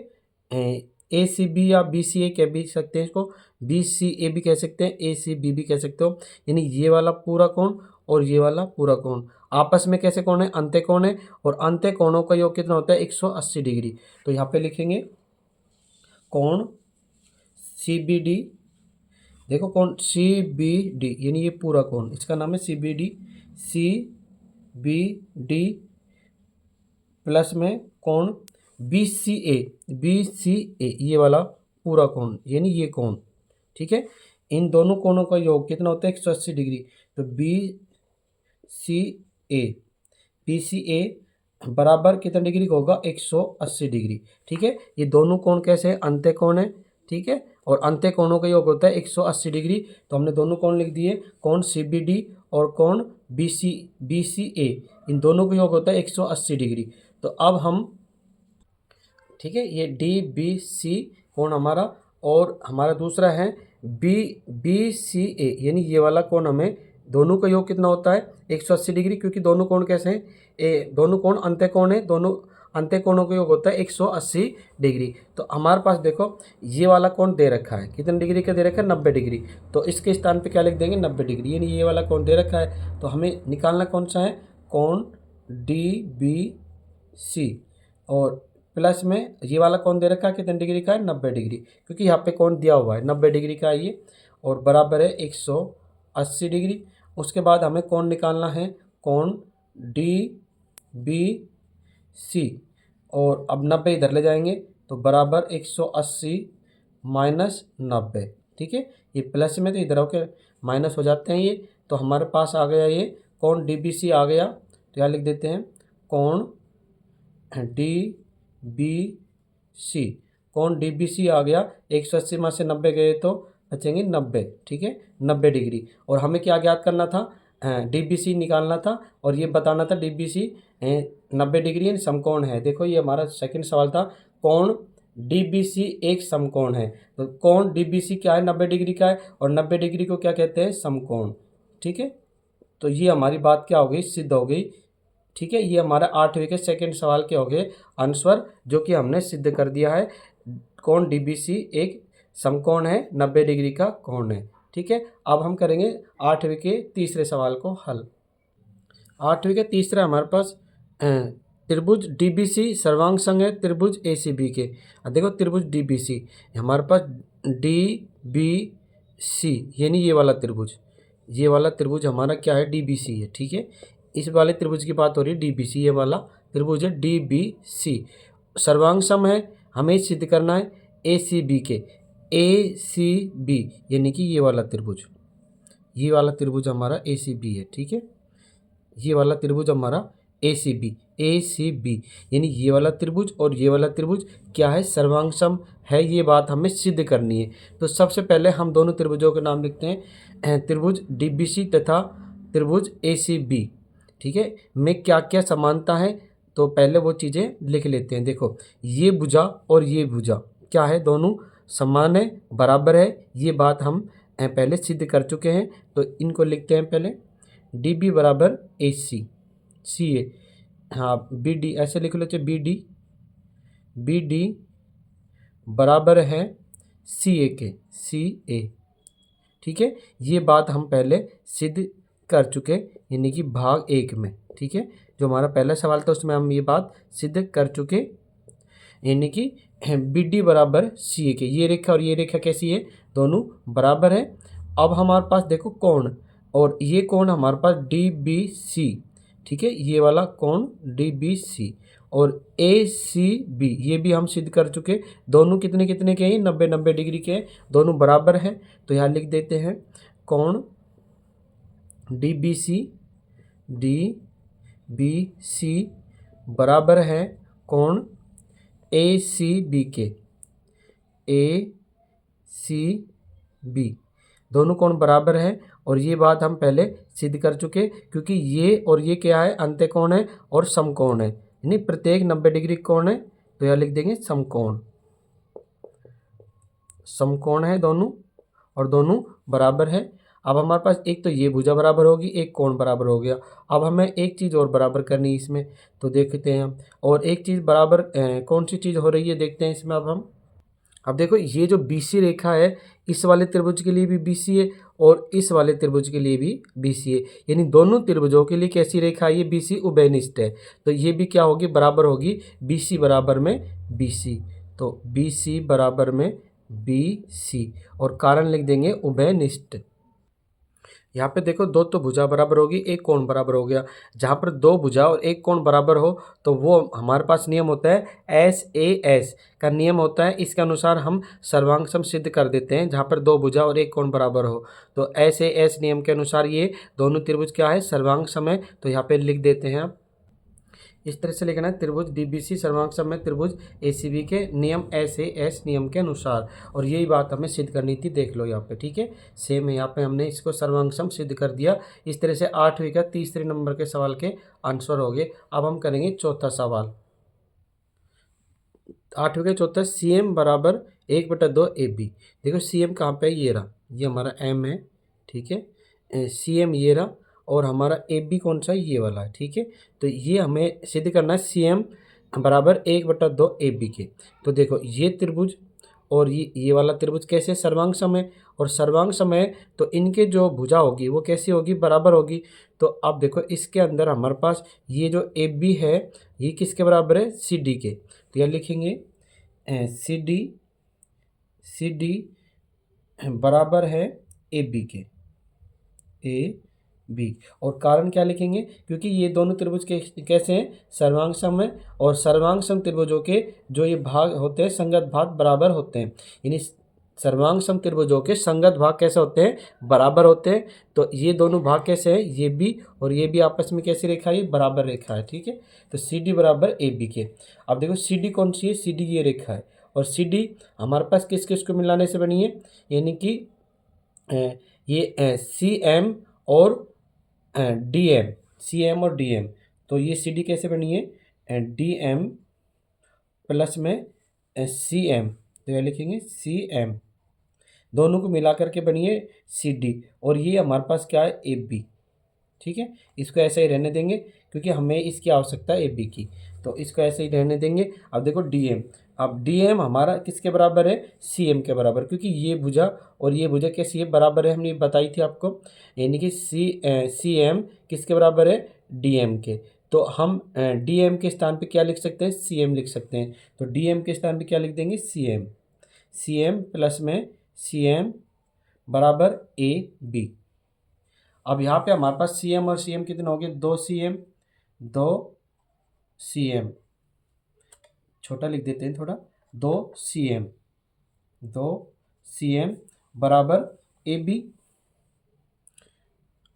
ए सी बी या बी सी ए कह भी सकते हैं इसको, बी सी ए भी कह सकते हैं, ए सी बी भी कह सकते हो। यानी ये वाला पूरा कोण और ये वाला पूरा कोण आपस में कैसे कोण है, अंत्य कोण है, और अंत्य कोणों का योग कितना होता है, 180 डिग्री। तो यहाँ पे लिखेंगे कोण सी बी डी, देखो कोण सी बी डी यानी ये पूरा कोण, इसका नाम है C B D, C B D plus में कोण बी सी ए, बी सी ए ये वाला पूरा कोण यानी ये कोण। ठीक है, इन दोनों कोणों का योग कितना होता है, 180 डिग्री। तो बी सी ए, बी सी ए बराबर कितने डिग्री का होगा, 180 डिग्री। ठीक है, ये दोनों कोण कैसे हैं, अंत्य कोण है। ठीक है, और अंत्य कोणों का योग होता है 180 डिग्री। तो हमने दोनों कोण लिख दिए, कोण सी बी डी और कोण बी सी ए, इन दोनों का योग होता है 180 डिग्री। तो अब हम, ठीक है, ये डी बी सी कोण हमारा, और हमारा दूसरा है बी सी ए, यानी ये वाला कोण, हमें दोनों का योग कितना होता है, 180 डिग्री, क्योंकि दोनों कोण कैसे हैं, दोनों कोण अंत्य कोण है, दोनों अंत्य कोणों का योग होता है 180 डिग्री। तो हमारे पास देखो ये वाला कोण दे रखा है, कितने डिग्री का दे रखा है, 90 डिग्री। तो इसके स्थान पे क्या लिख देंगे, 90 डिग्री, यानी ये वाला कोण दे रखा है। तो हमें निकालना कौन सा है, कोण डी बी सी, और प्लस में ये वाला कोण दे रखा है कितने डिग्री का है, 90 डिग्री, क्योंकि यहाँ पे कोण दिया हुआ है 90 डिग्री का है ये, और बराबर है 180 डिग्री। उसके बाद हमें कोण निकालना है, कोण डी बी सी, और अब 90 इधर ले जाएंगे तो बराबर 180 माइनस 90। ठीक है, ये प्लस में तो इधर होकर माइनस हो जाते हैं ये। तो हमारे पास आ गया ये कोण डी बी सी आ गया, तो यहाँ लिख देते हैं कोण डी बी सी, कोण डी बी सी आ गया, 180 में से 90 गए तो बचेंगे 90। ठीक है, 90 डिग्री। और हमें क्या ज्ञात करना था, डी बी सी निकालना था, और ये बताना था डी बी सी 90 डिग्री समकोण है। देखो ये हमारा सेकंड सवाल था, कोण डी बी सी एक समकोण है। तो कोण डी बी सी क्या है, 90 डिग्री का है, और 90 डिग्री को क्या कहते हैं, समकोण। ठीक है, तो ये हमारी बात क्या हो गई, सिद्ध हो गई। ठीक है, ये हमारा 8वीं के सेकंड सवाल के हो गए आंसर, जो कि हमने सिद्ध कर दिया है, कोण डी बी सी एक समकोण है, 90 डिग्री का कोण है। ठीक है, अब हम करेंगे 8वीं के तीसरे सवाल को हल। 8वीं के तीसरा हमारे पास त्रिभुज डी बी सी सर्वांग संग है त्रिभुज ए सी बी के। अब देखो त्रिभुज डी बी सी, हमारे पास डी बी सी यानी ये वाला त्रिभुज, ये वाला त्रिभुज हमारा क्या है, डी बी सी है। ठीक है, इस वाले त्रिभुज की बात हो रही है, डी बी सी, ये वाला त्रिभुज है डी बी सी, सर्वांग सम है, हमें सिद्ध करना है ए सी बी के, ए सी बी यानी कि ये वाला त्रिभुज, ये वाला त्रिभुज हमारा ए सी बी है। ठीक है, ये वाला त्रिभुज हमारा ए सी बी यानी ये वाला त्रिभुज और ये वाला त्रिभुज क्या है, सर्वांग सम है, ये बात हमें सिद्ध करनी है। तो सबसे पहले हम दोनों त्रिभुजों के नाम लिखते हैं, त्रिभुज डी बी सी तथा त्रिभुज ए सी बी। ठीक है, में क्या क्या समानता है, तो पहले वो चीज़ें लिख लेते हैं। देखो ये भुजा और ये भुजा क्या है, दोनों समान है, बराबर है, ये बात हम पहले सिद्ध कर चुके हैं। तो इनको लिखते हैं पहले, डी बी बराबर ए सी, सी ए, हाँ बी डी ऐसे लिख लेते, बी डी बराबर है सी ए के, सी ए। ठीक है, ये बात हम पहले सिद्ध कर चुके, यानी कि भाग 1 में। ठीक है, जो हमारा पहला सवाल था उसमें हम ये बात सिद्ध कर चुके, यानी कि बी डी बराबर सी ए के। ये रेखा और ये रेखा कैसी है, दोनों बराबर है। अब हमारे पास देखो कोण, और ये कोण हमारे पास डी बी सी। ठीक है, ये वाला कोण डी बी सी और ए सी बी ये भी हम सिद्ध कर चुके। दोनों कितने कितने के हैं, 90-90 डिग्री के हैं, दोनों बराबर हैं। तो यहाँ लिख देते हैं कोण डी बी सी बराबर है कोण ए सी बी के। ए सी बी दोनों कोण बराबर है, और ये बात हम पहले सिद्ध कर चुके, क्योंकि ये और ये क्या है, अंत्यकोण है और समकोण है, यानी प्रत्येक 90 डिग्री कोण है। तो यहाँ लिख देंगे समकोण, समकोण है दोनों और दोनों बराबर है। अब हमारे पास एक तो ये भुजा बराबर होगी, एक कोण बराबर हो गया। अब हमें एक चीज़ और बराबर करनी है इसमें, तो देखते हैं हम। और एक चीज़ बराबर कौन सी चीज़ हो रही है देखते हैं इसमें। अब देखो ये जो BC रेखा है, इस वाले त्रिभुज के लिए भी BC है और इस वाले त्रिभुज के लिए भी BC है, यानी दोनों त्रिभुजों के लिए कैसी रेखा है, ये BC उभयनिष्ठ है। तो ये भी क्या होगी, बराबर होगी BC बराबर में BC। तो BC बराबर में BC और कारण लिख देंगे उभयनिष्ठ। यहाँ पे देखो दो तो भुजा बराबर होगी, एक कोण बराबर हो गया। जहाँ पर दो भुजा और एक कोण बराबर हो तो वो हमारे पास नियम होता है SAS का नियम होता है। इसके अनुसार हम सर्वांग सम सिद्ध कर देते हैं जहाँ पर दो भुजा और एक कोण बराबर हो। तो SAS नियम के अनुसार ये दोनों त्रिभुज क्या है, सर्वांग सम है। तो यहाँ पे लिख देते हैं आप, इस तरह से लिखना है, त्रिभुज DBC सर्वांग सम है त्रिभुज ACB के नियम SAS नियम के अनुसार। और यही बात हमें सिद्ध करनी थी, देख लो यहाँ पे। ठीक है, सेम है, यहाँ पे हमने इसको सर्वांग सम सिद्ध कर दिया। इस तरह से 8वीं का तीसरे नंबर के सवाल के आंसर हो गए। अब हम करेंगे चौथा सवाल। 8वीं का चौथा, CM बराबर 1/2 AB। देखो CM कहाँ पे है, ये रहा, ये हमारा M है। ठीक है, CM ये रहा और हमारा AB कौन सा है, ये वाला है। ठीक है, तो ये हमें सिद्ध करना है CM बराबर 1/2 AB के। तो देखो ये त्रिभुज और ये वाला त्रिभुज कैसे, सर्वांग सम है, और सर्वांग सम है तो इनके जो भुजा होगी वो कैसी होगी, बराबर होगी। तो अब देखो इसके अंदर हमारे पास ये जो AB है ये किसके बराबर है, CD के। तो यह लिखेंगे CD बराबर है AB के, AB। और कारण क्या लिखेंगे, क्योंकि ये दोनों त्रिभुज के कैसे हैं, सर्वांग सम है, और सर्वांग सम त्रिभुजों के जो ये भाग होते हैं संगत भाग बराबर होते हैं, यानी सर्वांग सम त्रिभुजों के संगत भाग कैसे होते हैं, बराबर होते हैं। तो ये दोनों भाग कैसे हैं, ये भी और ये भी आपस में कैसी रेखा है, बराबर रेखा है। ठीक है, तो CD बराबर AB के। अब देखो CD कौन सी है, CD ये रेखा है, और CD हमारे पास किस किस को मिलाने से बनी है, यानी कि ये CM और DM, CM और DM। तो ये CD कैसे बनी है, DM प्लस में CM। तो यह लिखेंगे CM, दोनों को मिला करके बनी है CD, और ये हमारे पास क्या है, AB। ठीक है, इसको ऐसे ही रहने देंगे क्योंकि हमें इसकी आवश्यकता है AB की, तो इसको ऐसे ही रहने देंगे। अब देखो DM, अब DM हमारा किसके बराबर है, CM के बराबर, क्योंकि ये भुजा और ये भुजा कैसी है, बराबर है, हमने बताई थी आपको, यानी कि CM किसके बराबर है, DM के। तो हम DM के स्थान पे क्या लिख सकते हैं, CM लिख सकते हैं। तो DM के स्थान पे क्या लिख देंगे, CM प्लस में CM बराबर AB। अब यहाँ पे हमारे पास CM और CM कितने हो गए, 2CM, छोटा लिख देते हैं थोड़ा, 2CM बराबर AB।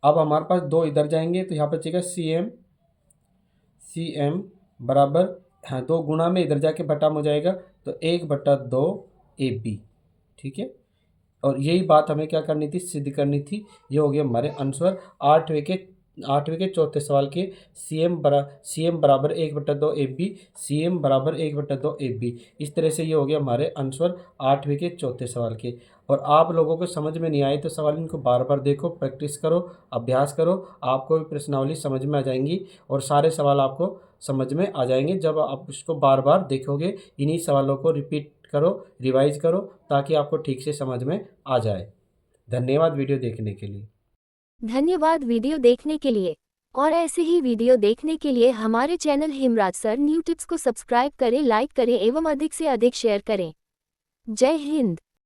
अब हमारे पास दो इधर जाएंगे तो यहाँ पर बचेगा CM बराबर, हाँ 2 गुणा में इधर जाके बटा में हो जाएगा, तो 1/2 AB। ठीक है, और यही बात हमें क्या करनी थी, सिद्ध करनी थी। ये हो गया हमारे आंसर 8वीं के चौथे सवाल के। CM बराबर 1/2 AB, CM बराबर 1/2 AB। इस तरह से ये हो गया हमारे आंसर 8वीं के चौथे सवाल के। और आप लोगों को समझ में नहीं आए तो सवाल इनको बार बार देखो, प्रैक्टिस करो, अभ्यास करो, आपको भी प्रश्नावली समझ में आ जाएंगी और सारे सवाल आपको समझ में आ जाएंगे जब आप इसको बार बार देखोगे। इन्हीं सवालों को रिपीट करो, रिवाइज करो, ताकि आपको ठीक से समझ में आ जाए। धन्यवाद वीडियो देखने के लिए। धन्यवाद वीडियो देखने के लिए। और ऐसे ही वीडियो देखने के लिए हमारे channel Hemraj sir new tips को सब्सक्राइब करें, लाइक करें एवं अधिक से अधिक शेयर करें। जय हिंद।